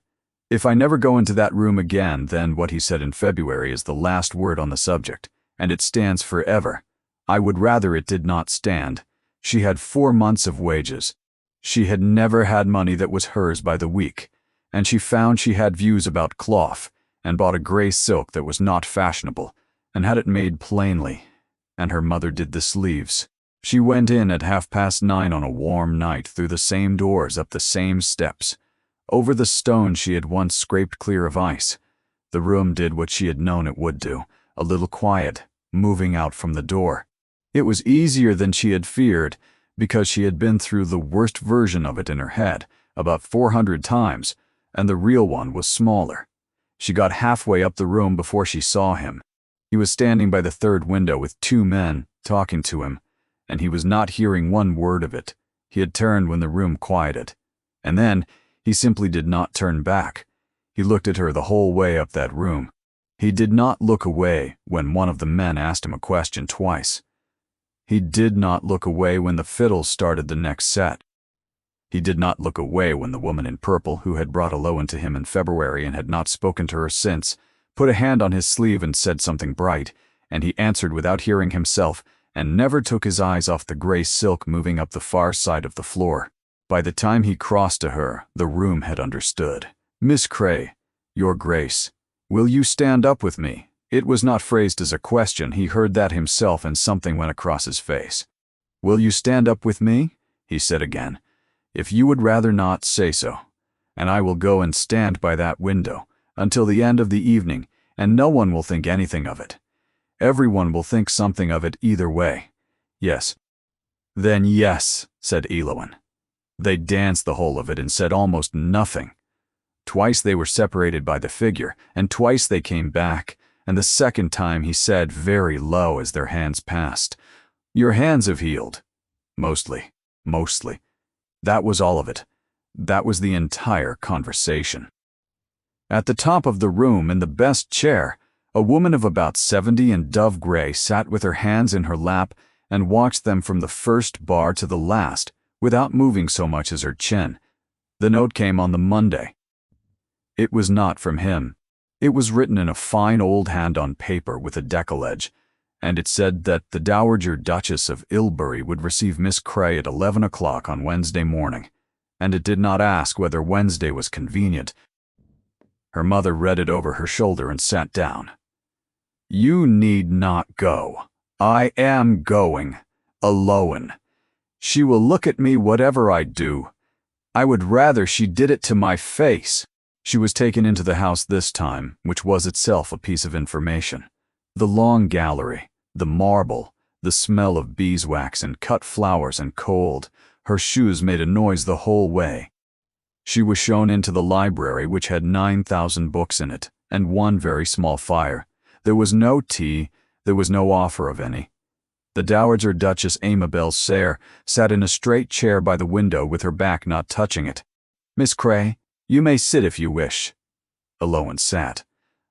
"If I never go into that room again, then what he said in February is the last word on the subject, and it stands forever. I would rather it did not stand." She had 4 months of wages. She had never had money that was hers by the week, and she found she had views about cloth, and bought a grey silk that was not fashionable, and had it made plainly, and her mother did the sleeves. She went in at 9:30 on a warm night through the same doors, up the same steps. Over the stones she had once scraped clear of ice. The room did what she had known it would do, a little quiet, moving out from the door. It was easier than she had feared, because she had been through the worst version of it in her head, about 400 times, and the real one was smaller. She got halfway up the room before she saw him. He was standing by the third window with 2 men, talking to him, and he was not hearing one word of it. He had turned when the room quieted, and then he simply did not turn back. He looked at her the whole way up that room. He did not look away when one of the men asked him a question twice. He did not look away when the fiddle started the next set. He did not look away when the woman in purple, who had brought Elowen to him in February and had not spoken to her since, put a hand on his sleeve and said something bright, and he answered without hearing himself, and never took his eyes off the grey silk moving up the far side of the floor. By the time he crossed to her, the room had understood. "Miss Cray, Your Grace, will you stand up with me?" It was not phrased as a question. He heard that himself and something went across his face. "Will you stand up with me?" he said again. "If you would rather not, say so, and I will go and stand by that window until the end of the evening, and no one will think anything of it. Everyone will think something of it either way. Yes." "Then yes," said Elowen. They danced the whole of it and said almost nothing. Twice they were separated by the figure, and twice they came back, and the second time he said very low as their hands passed, "Your hands have healed." Mostly. That was all of it. That was the entire conversation. At the top of the room, in the best chair, a woman of about 70 in dove gray sat with her hands in her lap and watched them from the first bar to the last, without moving so much as her chin. The note came on the Monday. It was not from him. It was written in a fine old hand on paper with a decollage, and it said that the Dowager Duchess of Ilbury would receive Miss Cray at 11 o'clock on Wednesday morning, and it did not ask whether Wednesday was convenient. Her mother read it over her shoulder and sat down. "You need not go. I am going. Alone. She will look at me whatever I do. I would rather she did it to my face." She was taken into the house this time, which was itself a piece of information. The long gallery, the marble, the smell of beeswax and cut flowers and cold, Her shoes made a noise the whole way. She was shown into the library, which had 9,000 books in it, and one very small fire. There was no tea, there was no offer of any. The Dowager Duchess Amabel Sayre sat in a straight chair by the window with her back not touching it. "Miss Cray, you may sit if you wish." Eloin sat.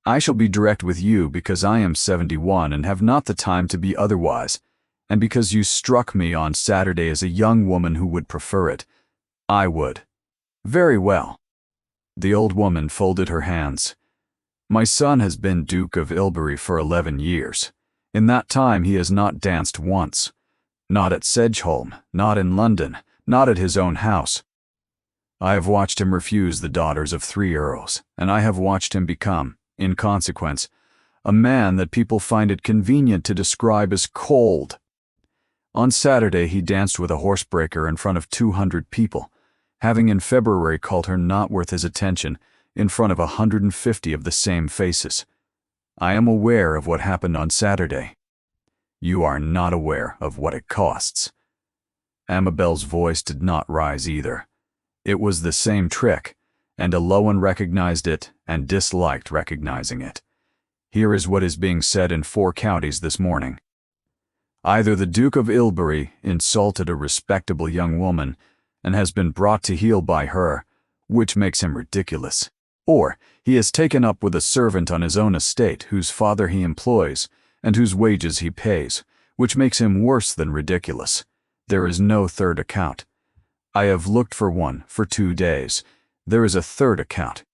"I shall be direct with you because I am 71 and have not the time to be otherwise, and because you struck me on Saturday as a young woman who would prefer it. I would." "Very well." The old woman folded her hands. "My son has been Duke of Ilbury for 11 years. In that time he has not danced once. Not at Sedgeholm, not in London, not at his own house. I have watched him refuse the daughters of 3 earls, and I have watched him become, in consequence, a man that people find it convenient to describe as cold. On Saturday he danced with a horsebreaker in front of 200 people, having in February called her not worth his attention in front of 150 of the same faces. I am aware of what happened on Saturday. You are not aware of what it costs." Amabel's voice did not rise either. It was the same trick, and Eloin recognized it and disliked recognizing it. Here is what is being said in 4 counties this morning. Either the Duke of Ilbury insulted a respectable young woman and has been brought to heel by her, which makes him ridiculous, or he has taken up with a servant on his own estate whose father he employs and whose wages he pays, which makes him worse than ridiculous. There is no third account. I have looked for one for 2 days. There is a third account.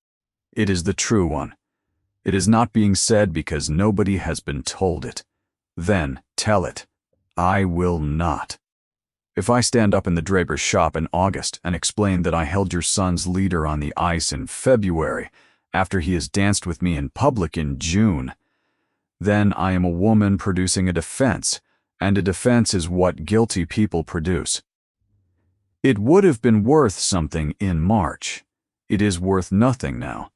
It is the true one. It is not being said because nobody has been told it. Then tell it. I will not. If I stand up in the draper's shop in August and explain that I held your son's leader on the ice in February, after he has danced with me in public in June, then I am a woman producing a defense, and a defense is what guilty people produce. It would have been worth something in March. It is worth nothing now,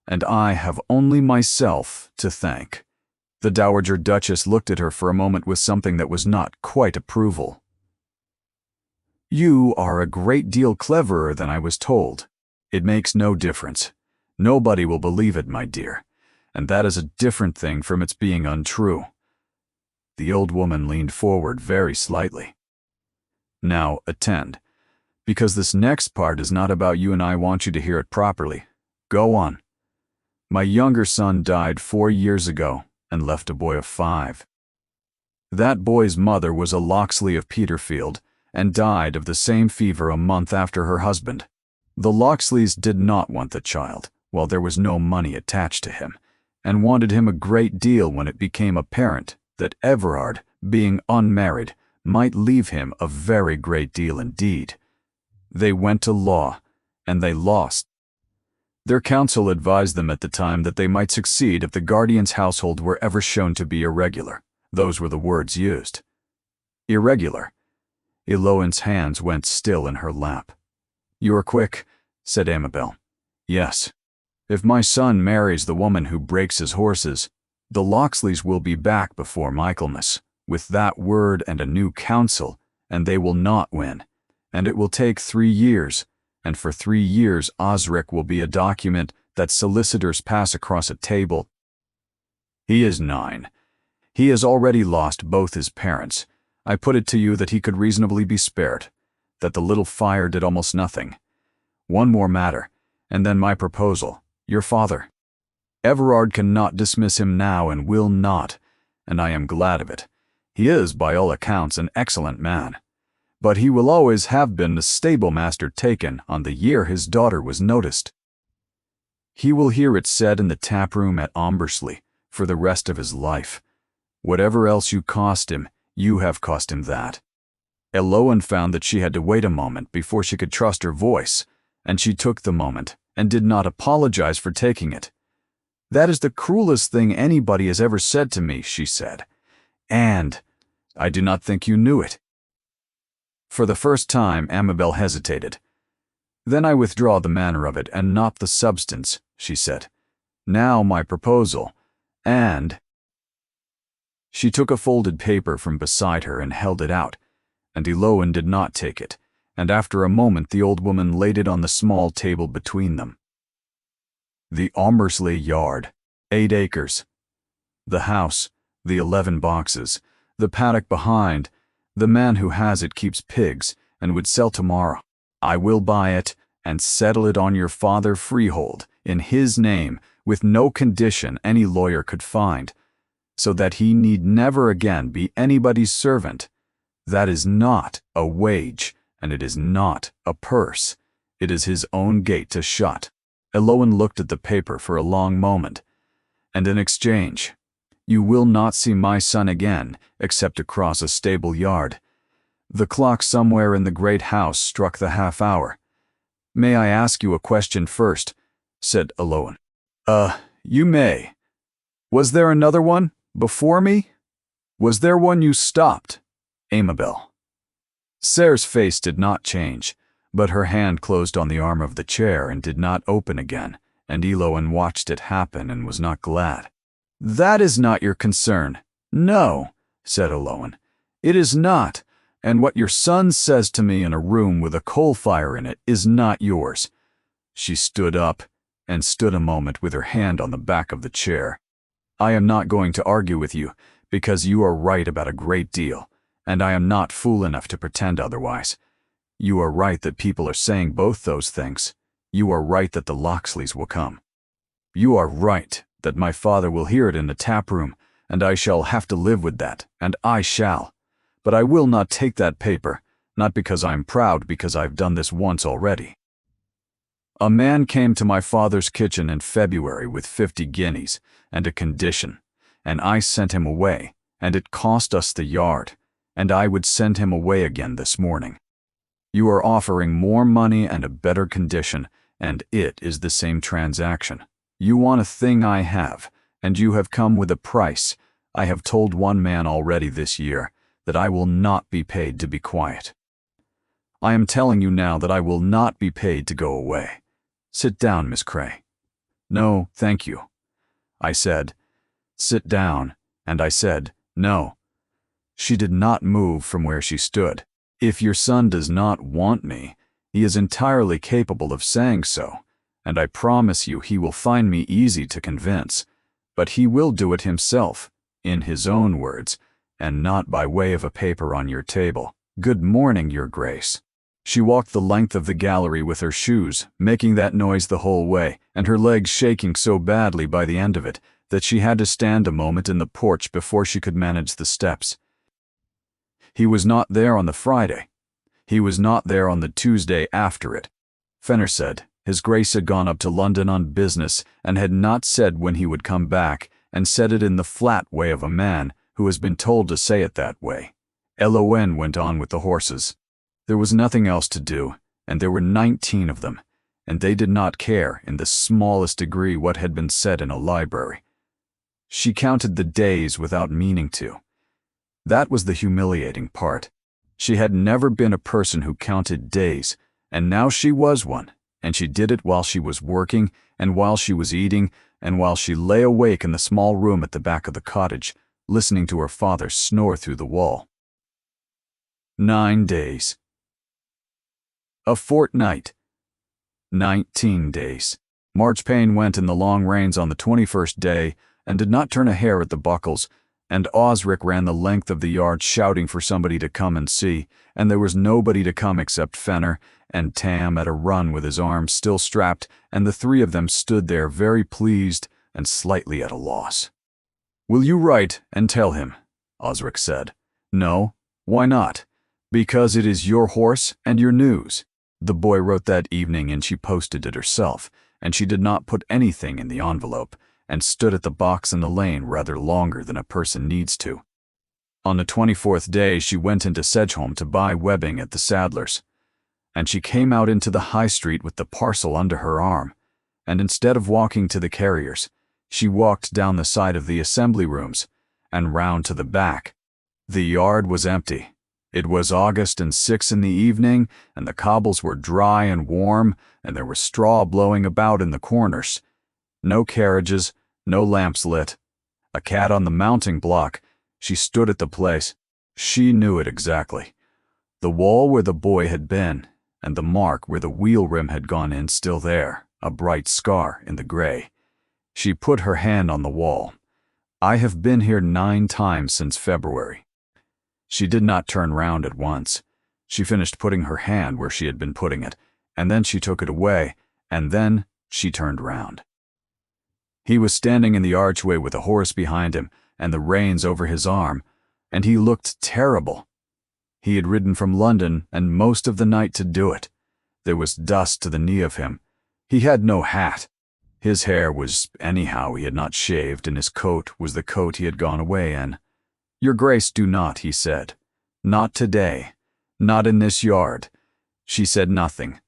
and I have only myself to thank." The Dowager Duchess looked at her for a moment with something that was not quite approval. "You are a great deal cleverer than I was told. It makes no difference. Nobody will believe it, my dear, and that is a different thing from its being untrue." The old woman leaned forward very slightly. "Now attend, because this next part is not about you and I want you to hear it properly. Go on. My younger son died 4 years ago and left a boy of 5. That boy's mother was a Locksley of Peterfield and died of the same fever a month after her husband. The Locksleys did not want the child, while there was no money attached to him, and wanted him a great deal when it became apparent that Everard, being unmarried, might leave him a very great deal indeed. They went to law, and they lost. Their counsel advised them at the time that they might succeed if the guardian's household were ever shown to be irregular. Those were the words used. Irregular. Eloin's hands went still in her lap. "You are quick," said Amabel. "Yes. If my son marries the woman who breaks his horses, the Locksleys will be back before Michaelmas, with that word and a new council, and they will not win. And it will take 3 years, and for 3 years Osric will be a document that solicitors pass across a table. He is 9. He has already lost both his parents. I put it to you that he could reasonably be spared, that the little fire did almost nothing. One more matter, and then my proposal. Your father. Everard cannot dismiss him now and will not, and I am glad of it. He is, by all accounts, an excellent man. But he will always have been the stable-master taken on the year his daughter was noticed. He will hear it said in the tap-room at Ombersley for the rest of his life. Whatever else you cost him, you have cost him that." Eloin found that she had to wait a moment before she could trust her voice, and she took the moment and did not apologize for taking it. "That is the cruelest thing anybody has ever said to me," she said, "and I do not think you knew it." For the first time, Amabel hesitated. "Then I withdraw the manner of it and not the substance," she said. "Now my proposal, and—" She took a folded paper from beside her and held it out, and Eloin did not take it, and after a moment the old woman laid it on the small table between them. The Almersley yard, 8 acres. The house, the 11 boxes, the paddock behind. The man who has it keeps pigs and would sell tomorrow. I will buy it and settle it on your father freehold, in his name, with no condition any lawyer could find, so that he need never again be anybody's servant. That is not a wage, and it is not a purse. It is his own gate to shut. Elowen looked at the paper for a long moment. And in exchange, you will not see my son again, except across a stable yard. The clock somewhere in the great house struck the half-hour. May I ask you a question first? Said Elowen. You may. Was there another one before me? Was there one you stopped? Amabel. Sarah's face did not change, but her hand closed on the arm of the chair and did not open again, and Elowen watched it happen and was not glad. That is not your concern. No, said Elowen. It is not, and what your son says to me in a room with a coal fire in it is not yours. She stood up and stood a moment with her hand on the back of the chair. I am not going to argue with you, because you are right about a great deal, and I am not fool enough to pretend otherwise. You are right that people are saying both those things. You are right that the Loxleys will come. You are right that my father will hear it in the tap room, and I shall have to live with that, and I shall. But I will not take that paper, not because I am proud, because I've done this once already. A man came to my father's kitchen in February with 50 guineas and a condition, and I sent him away, and it cost us the yard, and I would send him away again this morning. You are offering more money and a better condition, and it is the same transaction. You want a thing I have, and you have come with a price. I have told one man already this year that I will not be paid to be quiet. I am telling you now that I will not be paid to go away. Sit down, Miss Cray. No, thank you. I said, sit down, and I said, no. She did not move from where she stood. If your son does not want me, he is entirely capable of saying so, and I promise you he will find me easy to convince, but he will do it himself, in his own words, and not by way of a paper on your table. Good morning, Your Grace. She walked the length of the gallery with her shoes, making that noise the whole way, and her legs shaking so badly by the end of it that she had to stand a moment in the porch before she could manage the steps. He was not there on the Friday. He was not there on the Tuesday after it. Fenner said His Grace had gone up to London on business and had not said when he would come back, and said it in the flat way of a man who has been told to say it that way. Elowen went on with the horses. There was nothing else to do, and there were 19 of them, and they did not care in the smallest degree what had been said in a library. She counted the days without meaning to. That was the humiliating part. She had never been a person who counted days, and now she was one, and she did it while she was working, and while she was eating, and while she lay awake in the small room at the back of the cottage, listening to her father snore through the wall. 9 days. A fortnight. 19 days. Marchpane went in the long reins on the 21st day, and did not turn a hair at the buckles, and Osric ran the length of the yard shouting for somebody to come and see, and there was nobody to come except Fenner, and Tam at a run with his arms still strapped, and the 3 of them stood there very pleased and slightly at a loss. "Will you write and tell him?" Osric said. "No. Why not?" "Because it is your horse and your news." The boy wrote that evening, and she posted it herself, and she did not put anything in the envelope, and stood at the box in the lane rather longer than a person needs to. On the 24th day she went into Sedgeholme to buy webbing at the saddler's, and she came out into the high street with the parcel under her arm, and instead of walking to the carrier's, she walked down the side of the assembly rooms, and round to the back. The yard was empty. It was August and 6 in the evening, and the cobbles were dry and warm, and there was straw blowing about in the corners. No carriages, no lamps lit. A cat on the mounting block. She stood at the place. She knew it exactly. The wall where the boy had been, and the mark where the wheel rim had gone in still there, a bright scar in the gray. She put her hand on the wall. I have been here 9 times since February. She did not turn round at once. She finished putting her hand where she had been putting it, and then she took it away, and then she turned round. He was standing in the archway with a horse behind him and the reins over his arm, and he looked terrible. He had ridden from London and most of the night to do it. There was dust to the knee of him. He had no hat. His hair was anyhow he had not shaved, and his coat was the coat he had gone away in. "Your Grace, do not," he said. "Not today. Not in this yard." She said nothing.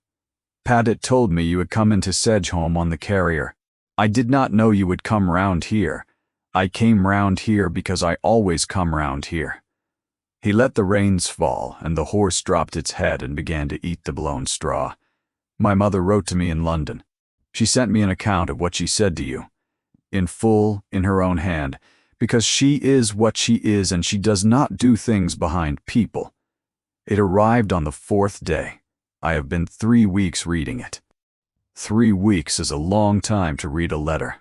"Padditt told me you had come into Sedgeholme on the carrier. I did not know you would come round here. I came round here because I always come round here." He let the reins fall, and the horse dropped its head and began to eat the blown straw. "My mother wrote to me in London. She sent me an account of what she said to you, in full, in her own hand, because she is what she is and she does not do things behind people. It arrived on the 4th day. I have been 3 weeks reading it. 3 weeks is a long time to read a letter.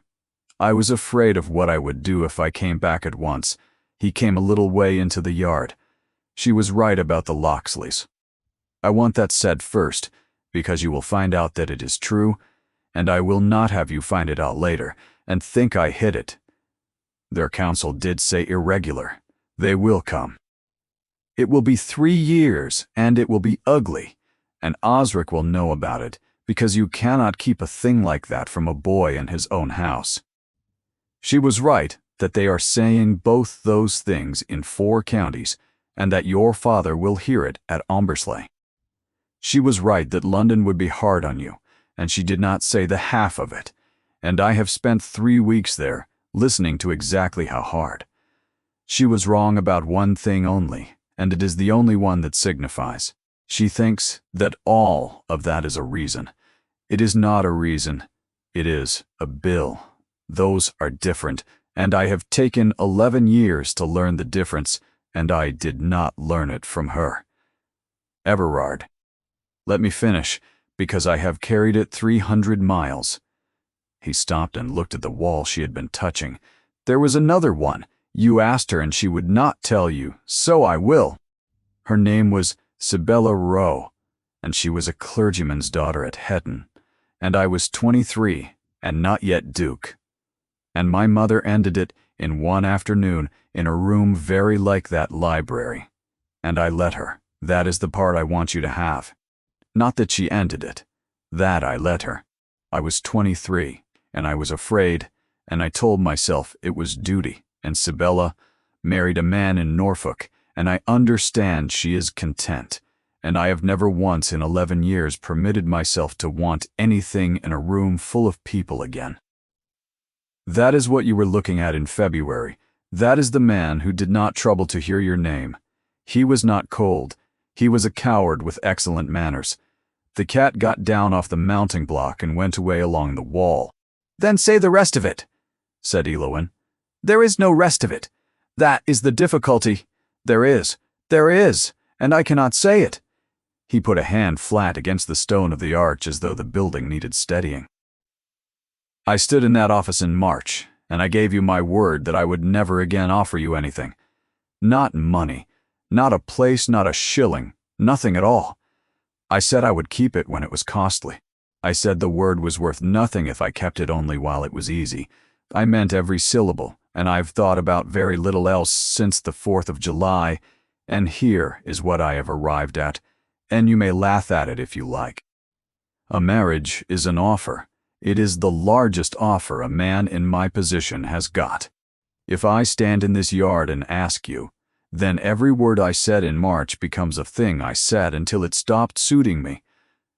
I was afraid of what I would do if I came back at once. He came a little way into the yard. She was right about the Locksleys. I want that said first, because you will find out that it is true, and I will not have you find it out later and think I hid it. Their counsel did say irregular. They will come. It will be 3 years, and it will be ugly, and Osric will know about it, because you cannot keep a thing like that from a boy in his own house. She was right that they are saying both those things in 4 counties, and that your father will hear it at Ombersley. She was right that London would be hard on you, and she did not say the half of it, and I have spent 3 weeks there, listening to exactly how hard. She was wrong about one thing only, and it is the only one that signifies. She thinks that all of that is a reason. It is not a reason. It is a bill. Those are different, and I have taken 11 years to learn the difference, and I did not learn it from her. Everard. Let me finish, because I have carried it 300 miles. He stopped and looked at the wall she had been touching. There was another one. You asked her and she would not tell you, so I will. Her name was Sibylla Rowe, and she was a clergyman's daughter at Hetton, and I was 23 and not yet Duke. And my mother ended it in one afternoon in a room very like that library. And I let her. That is the part I want you to have. Not that she ended it. That I let her. I was 23, and I was afraid, and I told myself it was duty, and Sibylla married a man in Norfolk, and I understand she is content, and I have never once in 11 years permitted myself to want anything in a room full of people again. That is what you were looking at in February. That is the man who did not trouble to hear your name. He was not cold. He was a coward with excellent manners. The cat got down off the mounting block and went away along the wall. "Then say the rest of it," said Eowyn. "There is no rest of it. That is the difficulty. There is, and I cannot say it." He put a hand flat against the stone of the arch as though the building needed steadying. "I stood in that office in March, and I gave you my word that I would never again offer you anything. Not money, not a place, not a shilling, nothing at all. I said I would keep it when it was costly. I said the word was worth nothing if I kept it only while it was easy. I meant every syllable, and I've thought about very little else since the 4th of July, and here is what I have arrived at, and you may laugh at it if you like. A marriage is an offer. It is the largest offer a man in my position has got. If I stand in this yard and ask you, then every word I said in March becomes a thing I said until it stopped suiting me,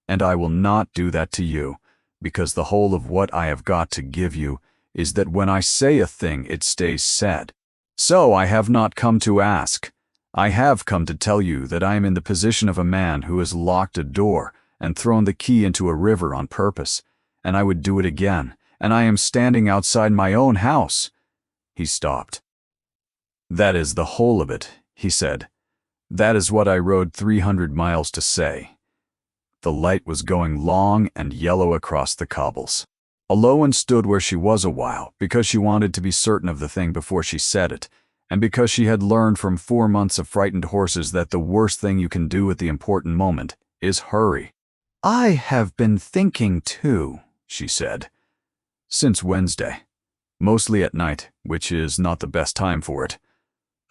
and I will not do that to you, because the whole of what I have got to give you is that when I say a thing it stays said. So I have not come to ask. I have come to tell you that I am in the position of a man who has locked a door and thrown the key into a river on purpose, and I would do it again, and I am standing outside my own house." He stopped. "That is the whole of it," he said. That is what I rode 300 miles to say. The light was going long and yellow across the cobbles. Aloan stood where she was a while, because she wanted to be certain of the thing before she said it, and because she had learned from 4 months of frightened horses that the worst thing you can do at the important moment is hurry. "I have been thinking too," she said. "Since Wednesday. Mostly at night, which is not the best time for it.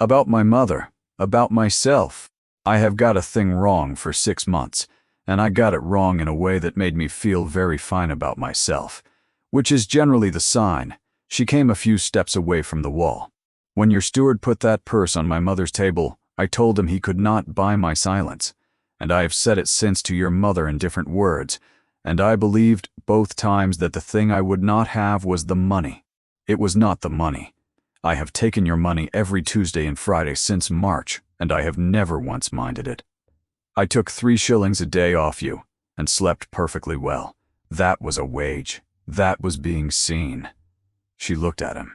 About my mother, about myself. I have got a thing wrong for 6 months, and I got it wrong in a way that made me feel very fine about myself, which is generally the sign." She came a few steps away from the wall. "When your steward put that purse on my mother's table, I told him he could not buy my silence, and I have said it since to your mother in different words, and I believed both times that the thing I would not have was the money. It was not the money. I have taken your money every Tuesday and Friday since March, and I have never once minded it. I took 3 shillings a day off you, and slept perfectly well. That was a wage. That was being seen." She looked at him.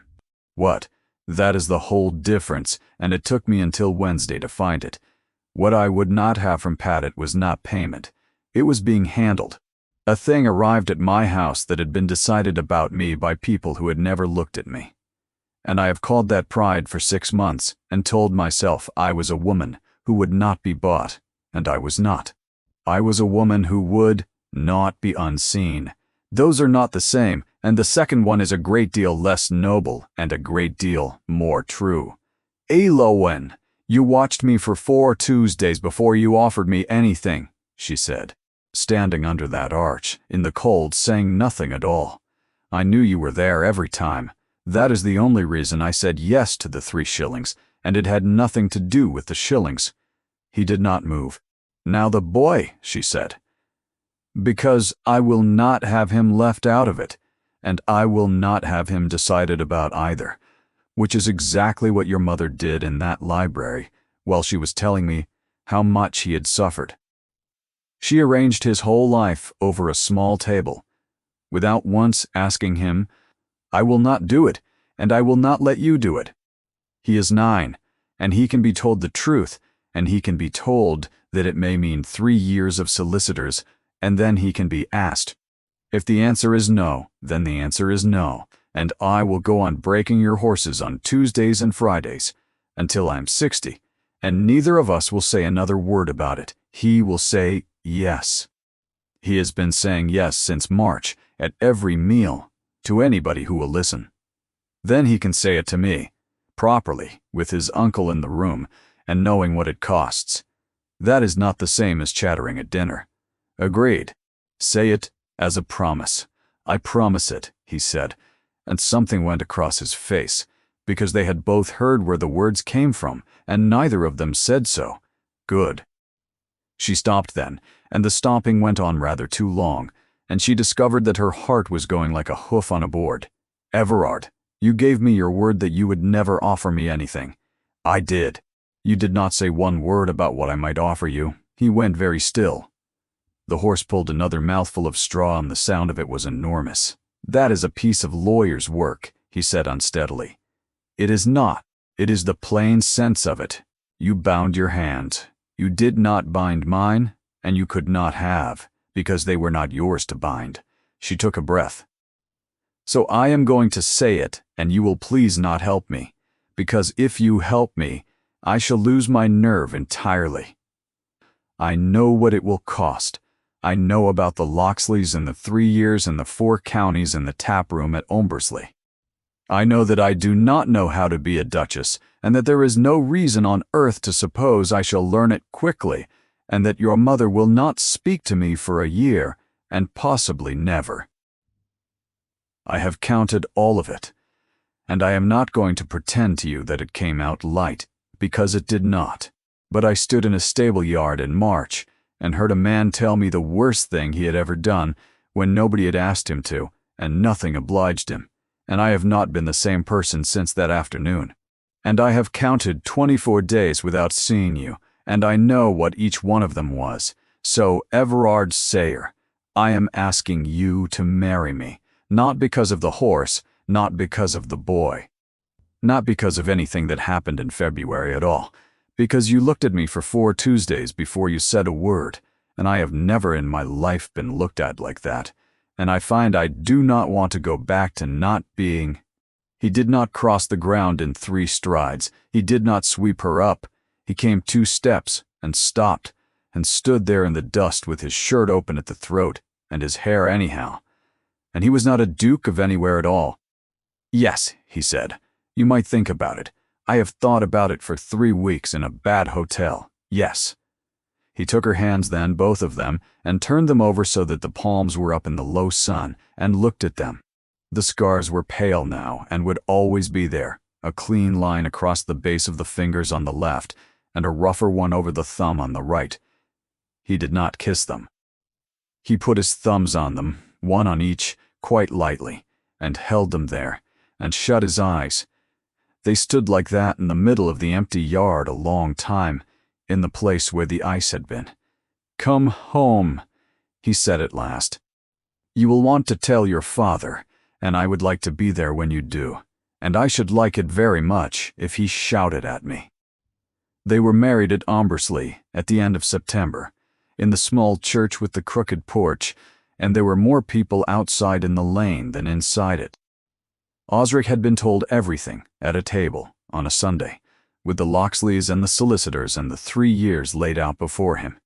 "What? That is the whole difference, and it took me until Wednesday to find it. What I would not have from Padditt was not payment. It was being handled. A thing arrived at my house that had been decided about me by people who had never looked at me. And I have called that pride for 6 months and told myself I was a woman who would not be bought, and I was not. I was a woman who would not be unseen. Those are not the same, and the second one is a great deal less noble and a great deal more true. Aloan, you watched me for 4 Tuesdays before you offered me anything," she said, standing under that arch, in the cold, saying nothing at all. "I knew you were there every time. That is the only reason I said yes to the 3 shillings, and it had nothing to do with the shillings." He did not move. "Now the boy," she said. "Because I will not have him left out of it, and I will not have him decided about either, which is exactly what your mother did in that library while she was telling me how much he had suffered. She arranged his whole life over a small table, without once asking him, 'I will not do it, and I will not let you do it.' He is 9, and he can be told the truth, and he can be told that it may mean 3 years of solicitors, and then he can be asked. If the answer is no, then the answer is no, and I will go on breaking your horses on Tuesdays and Fridays until I am 60, and neither of us will say another word about it. He will say yes. He has been saying yes since March, at every meal, to anybody who will listen. Then he can say it to me, properly, with his uncle in the room, and knowing what it costs. That is not the same as chattering at dinner." "Agreed. Say it as a promise." "I promise it," he said, and something went across his face, because they had both heard where the words came from, and neither of them said so. "Good." She stopped then, and the stomping went on rather too long, and she discovered that her heart was going like a hoof on a board. "Everard, you gave me your word that you would never offer me anything." "I did." "You did not say one word about what I might offer you." He went very still. The horse pulled another mouthful of straw, and the sound of it was enormous. "That is a piece of lawyer's work," he said unsteadily. "It is not. It is the plain sense of it. You bound your hand. You did not bind mine, and you could not have, because they were not yours to bind." She took a breath. "So I am going to say it, and you will please not help me, because if you help me, I shall lose my nerve entirely. I know what it will cost. I know about the Loxleys and the 3 years and the 4 counties and the tap room at Ombersley. I know that I do not know how to be a duchess, and that there is no reason on earth to suppose I shall learn it quickly, and that your mother will not speak to me for a year, and possibly never. I have counted all of it, and I am not going to pretend to you that it came out light, because it did not. But I stood in a stable yard in March, and heard a man tell me the worst thing he had ever done, when nobody had asked him to, and nothing obliged him, and I have not been the same person since that afternoon. And I have counted 24 days without seeing you, and I know what each one of them was. So, Everard Sayer, I am asking you to marry me, not because of the horse, not because of the boy, not because of anything that happened in February at all, Because you looked at me for 4 Tuesdays before you said a word, and I have never in my life been looked at like that, and I find I do not want to go back to not being. He did not cross the ground in 3 strides. He did not sweep her up. He came 2 steps and stopped and stood there in the dust with his shirt open at the throat and his hair anyhow. And he was not a duke of anywhere at all. Yes, he said, you might think about it. I have thought about it for 3 weeks in a bad hotel. Yes. He took her hands then, both of them, and turned them over so that the palms were up in the low sun, and looked at them. The scars were pale now and would always be there, a clean line across the base of the fingers on the left and a rougher one over the thumb on the right. He did not kiss them. He put his thumbs on them, one on each, quite lightly, and held them there, and shut his eyes. They stood like that in the middle of the empty yard a long time, in the place where the ice had been. "Come home," he said at last. "You will want to tell your father, and I would like to be there when you do, and I should like it very much if he shouted at me." They were married at Ombersley at the end of September, in the small church with the crooked porch, and there were more people outside in the lane than inside it. Osric had been told everything at a table on a Sunday, with the Locksleys and the solicitors and the 3 years laid out before him.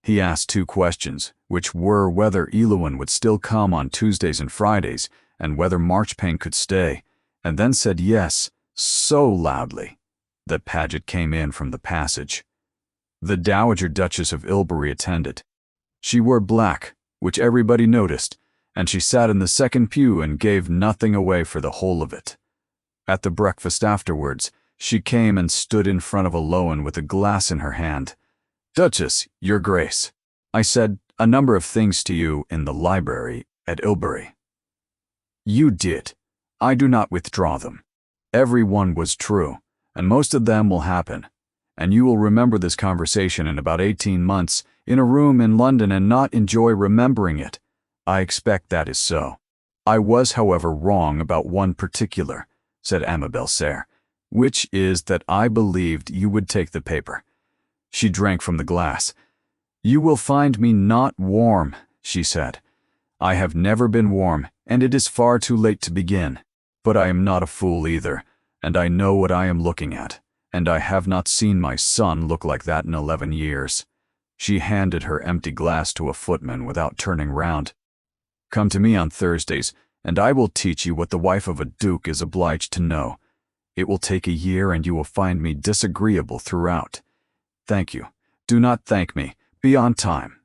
He asked 2 questions, which were whether Eluin would still come on Tuesdays and Fridays, and whether Marchpane could stay, and then said yes so loudly that Paget came in from the passage. The Dowager Duchess of Ilbury attended. She wore black, which everybody noticed, and she sat in the second pew and gave nothing away for the whole of it. At the breakfast afterwards, she came and stood in front of Alohan with a glass in her hand. "Duchess, your grace, I said a number of things to you in the library at Ilbury. You did. I do not withdraw them. Every one was true, and most of them will happen. And you will remember this conversation in about 18 months in a room in London and not enjoy remembering it. I expect that is so. I was, however, wrong about one particular," said Amabel Serre, "which is that I believed you would take the paper." She drank from the glass. "You will find me not warm," she said. "I have never been warm, and it is far too late to begin. But I am not a fool either, and I know what I am looking at, and I have not seen my son look like that in 11 years. She handed her empty glass to a footman without turning round. "Come to me on Thursdays, and I will teach you what the wife of a duke is obliged to know. It will take a year, and you will find me disagreeable throughout. Thank you. Do not thank me. Be on time."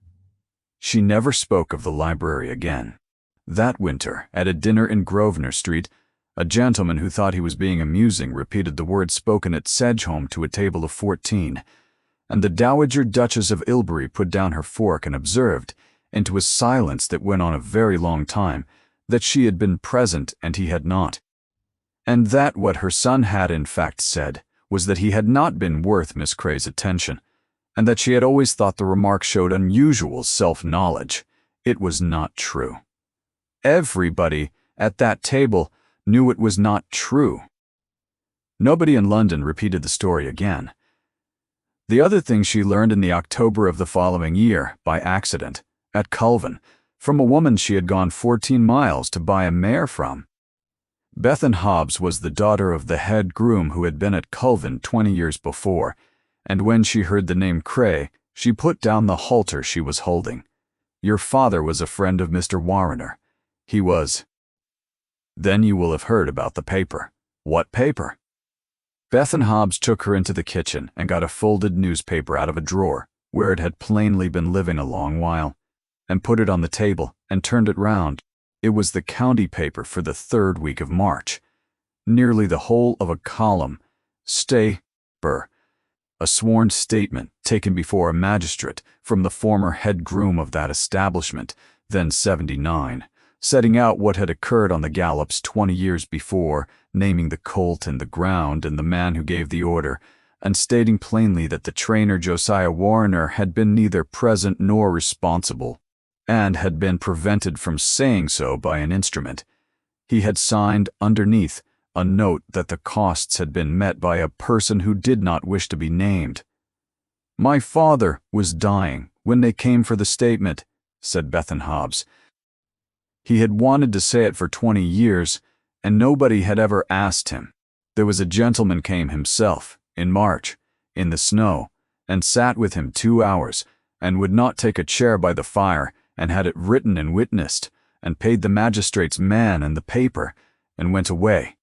She never spoke of the library again. That winter, at a dinner in Grosvenor Street, a gentleman who thought he was being amusing repeated the words spoken at Sedgeholme to a table of 14, and the Dowager Duchess of Ilbury put down her fork and observed, into a silence that went on a very long time, that she had been present and he had not, and that what her son had in fact said was that he had not been worth Miss Craye's attention, and that she had always thought the remark showed unusual self-knowledge. It was not true. Everybody at that table knew it was not true. Nobody in London repeated the story again. The other thing she learned in the October of the following year, by accident, at Culven, from a woman she had gone 14 miles to buy a mare from. Bethan Hobbs was the daughter of the head groom who had been at Culven 20 years before, and when she heard the name Craye, she put down the halter she was holding. "Your father was a friend of Mr. Warriner. He was—" "Then you will have heard about the paper." "What paper?" Bethan Hobbs took her into the kitchen and got a folded newspaper out of a drawer, where it had plainly been living a long while, and put it on the table and turned it round. It was the county paper for the 3rd week of March. Nearly the whole of a column. A sworn statement taken before a magistrate from the former head groom of that establishment, then 79, setting out what had occurred on the gallops 20 years before, naming the colt and the ground and the man who gave the order, and stating plainly that the trainer Josiah Warriner had been neither present nor responsible, and had been prevented from saying so by an instrument. He had signed underneath a note that the costs had been met by a person who did not wish to be named. "My father was dying when they came for the statement," said Bethan Hobbs. He had wanted to say it for 20 years, and nobody had ever asked him. There was a gentleman came himself, in March, in the snow, and sat with him 2 hours, and would not take a chair by the fire, and had it written and witnessed, and paid the magistrate's man and the paper, and went away.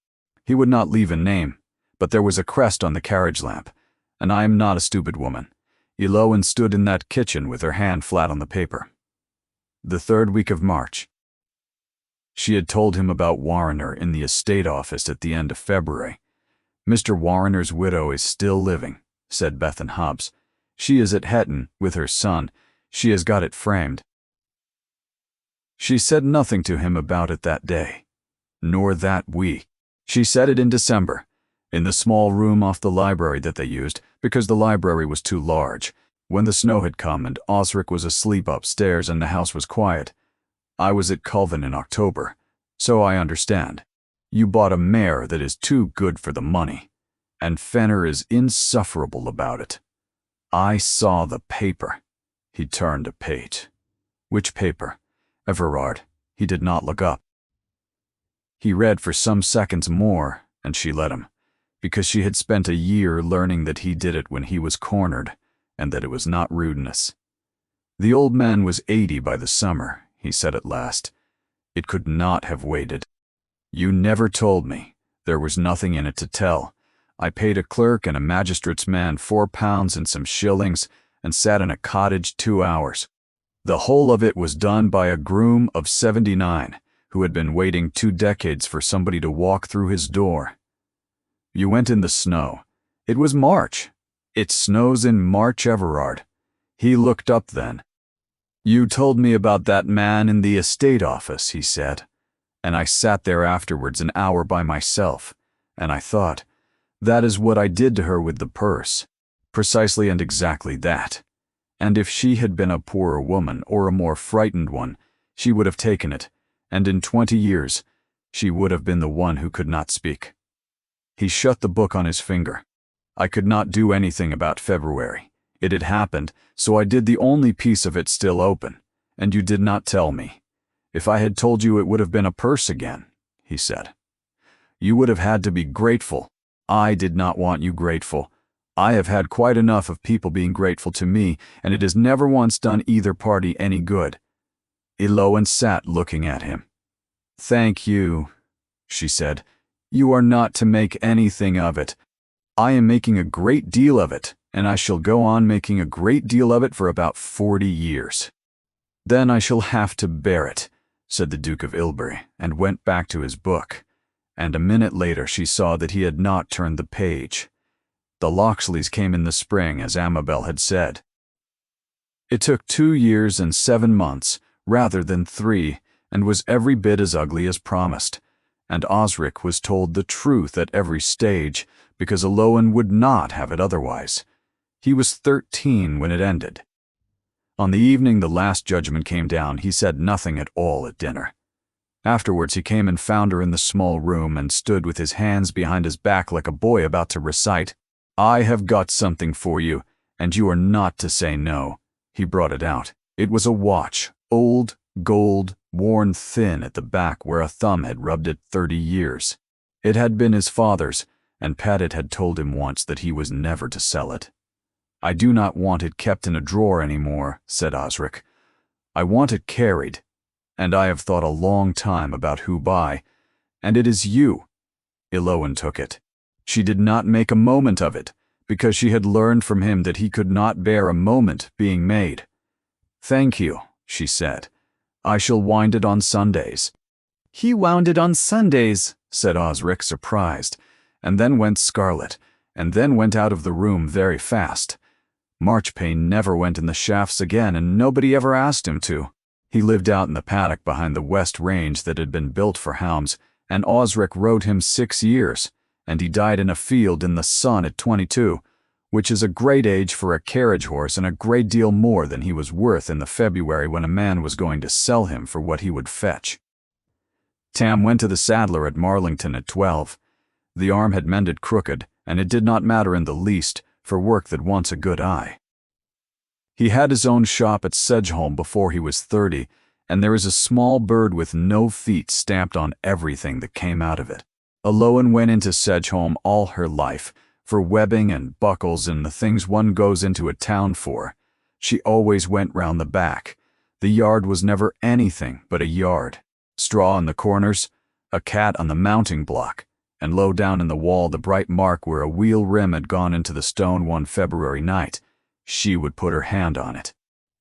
He would not leave a name, but there was a crest on the carriage lamp, and I am not a stupid woman. Eloan stood in that kitchen with her hand flat on the paper. The 3rd week of March. She had told him about Warriner in the estate office at the end of February. "Mr. Warriner's widow is still living," said Bethan Hobbs. "She is at Hetton with her son. She has got it framed." She said nothing to him about it that day, nor that week. She said it in December, in the small room off the library that they used, because the library was too large, when the snow had come and Osric was asleep upstairs and the house was quiet. "I was at Culvin in October, so I understand. You bought a mare that is too good for the money, and Fenner is insufferable about it. I saw the paper." He turned a page. "Which paper?" "Everard." He did not look up. He read for some seconds more, and she let him, because she had spent a year learning that he did it when he was cornered, and that it was not rudeness. "The old man was 80 by the summer," he said at last. "It could not have waited. You never told me. There was nothing in it to tell. I paid a clerk and a magistrate's man £4 and some shillings, and sat in a cottage 2 hours. The whole of it was done by a groom of 79, who had been waiting 2 decades for somebody to walk through his door. You went in the snow. It was March. It snows in March, Everard." He looked up then. "You told me about that man in the estate office," he said, "and I sat there afterwards an hour by myself, and I thought, that is what I did to her with the purse. Precisely and exactly that. And if she had been a poorer woman or a more frightened one, she would have taken it, and in 20 years, she would have been the one who could not speak." He shut the book on his finger. "I could not do anything about February. It had happened, so I did the only piece of it still open, and you did not tell me. If I had told you, it would have been a purse again," he said. "You would have had to be grateful. I did not want you grateful. I have had quite enough of people being grateful to me, and it has never once done either party any good." Eloan sat looking at him. "Thank you," she said. "You are not to make anything of it. I am making a great deal of it, and I shall go on making a great deal of it for about 40 years. Then I shall have to bear it," said the Duke of Ilbury, and went back to his book. And a minute later she saw that he had not turned the page. The Loxleys came in the spring, as Amabel had said. It took 2 years and 7 months, rather than 3, and was every bit as ugly as promised. And Osric was told the truth at every stage, because Eloan would not have it otherwise. He was 13 when it ended. On the evening the last judgment came down, he said nothing at all at dinner. Afterwards he came and found her in the small room and stood with his hands behind his back like a boy about to recite. "I have got something for you, and you are not to say no." He brought it out. It was a watch, old, gold, worn thin at the back where a thumb had rubbed it 30 years. It had been his father's, and Padet had told him once that he was never to sell it. "I do not want it kept in a drawer any more," said Osric. "I want it carried, and I have thought a long time about who by, and it is you." Eloan took it. She did not make a moment of it, because she had learned from him that he could not bear a moment being made. "Thank you," she said. "I shall wind it on Sundays." "He wound it on Sundays," said Osric, surprised, and then went scarlet, and then went out of the room very fast. Marchpane never went in the shafts again, and nobody ever asked him to. He lived out in the paddock behind the west range that had been built for hounds, and Osric rode him 6 years, and he died in a field in the sun at 22, which is a great age for a carriage horse and a great deal more than he was worth in the February when a man was going to sell him for what he would fetch. Tam went to the saddler at Marlington at 12. The arm had mended crooked, and it did not matter in the least for work that wants a good eye. He had his own shop at Sedgeholm before he was 30, and there is a small bird with no feet stamped on everything that came out of it. Aloan went into Sedgeholm all her life, for webbing and buckles and the things one goes into a town for. She always went round the back. The yard was never anything but a yard. Straw in the corners, a cat on the mounting block, and low down in the wall the bright mark where a wheel rim had gone into the stone one February night. She would put her hand on it.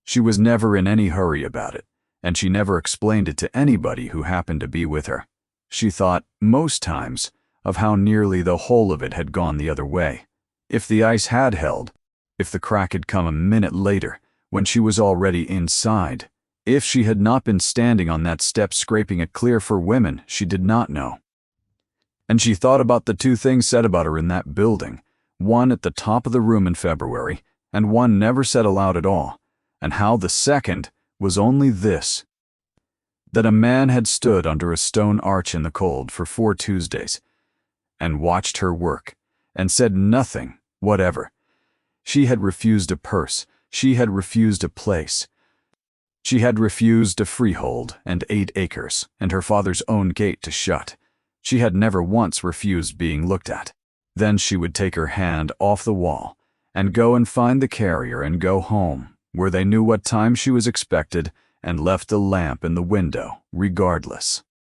She was never in any hurry about it, and she never explained it to anybody who happened to be with her. She thought, most times, of how nearly the whole of it had gone the other way. If the ice had held, if the crack had come a minute later, when she was already inside, if she had not been standing on that step scraping it clear for women, she did not know. And she thought about the two things said about her in that building, one at the top of the room in February, and one never said aloud at all, and how the second was only this: that a man had stood under a stone arch in the cold for 4 Tuesdays, and watched her work, and said nothing whatever. She had refused a purse, she had refused a place. She had refused a freehold and 8 acres, and her father's own gate to shut. She had never once refused being looked at. Then she would take her hand off the wall, and go and find the carrier and go home, where they knew what time she was expected, and left the lamp in the window, regardless.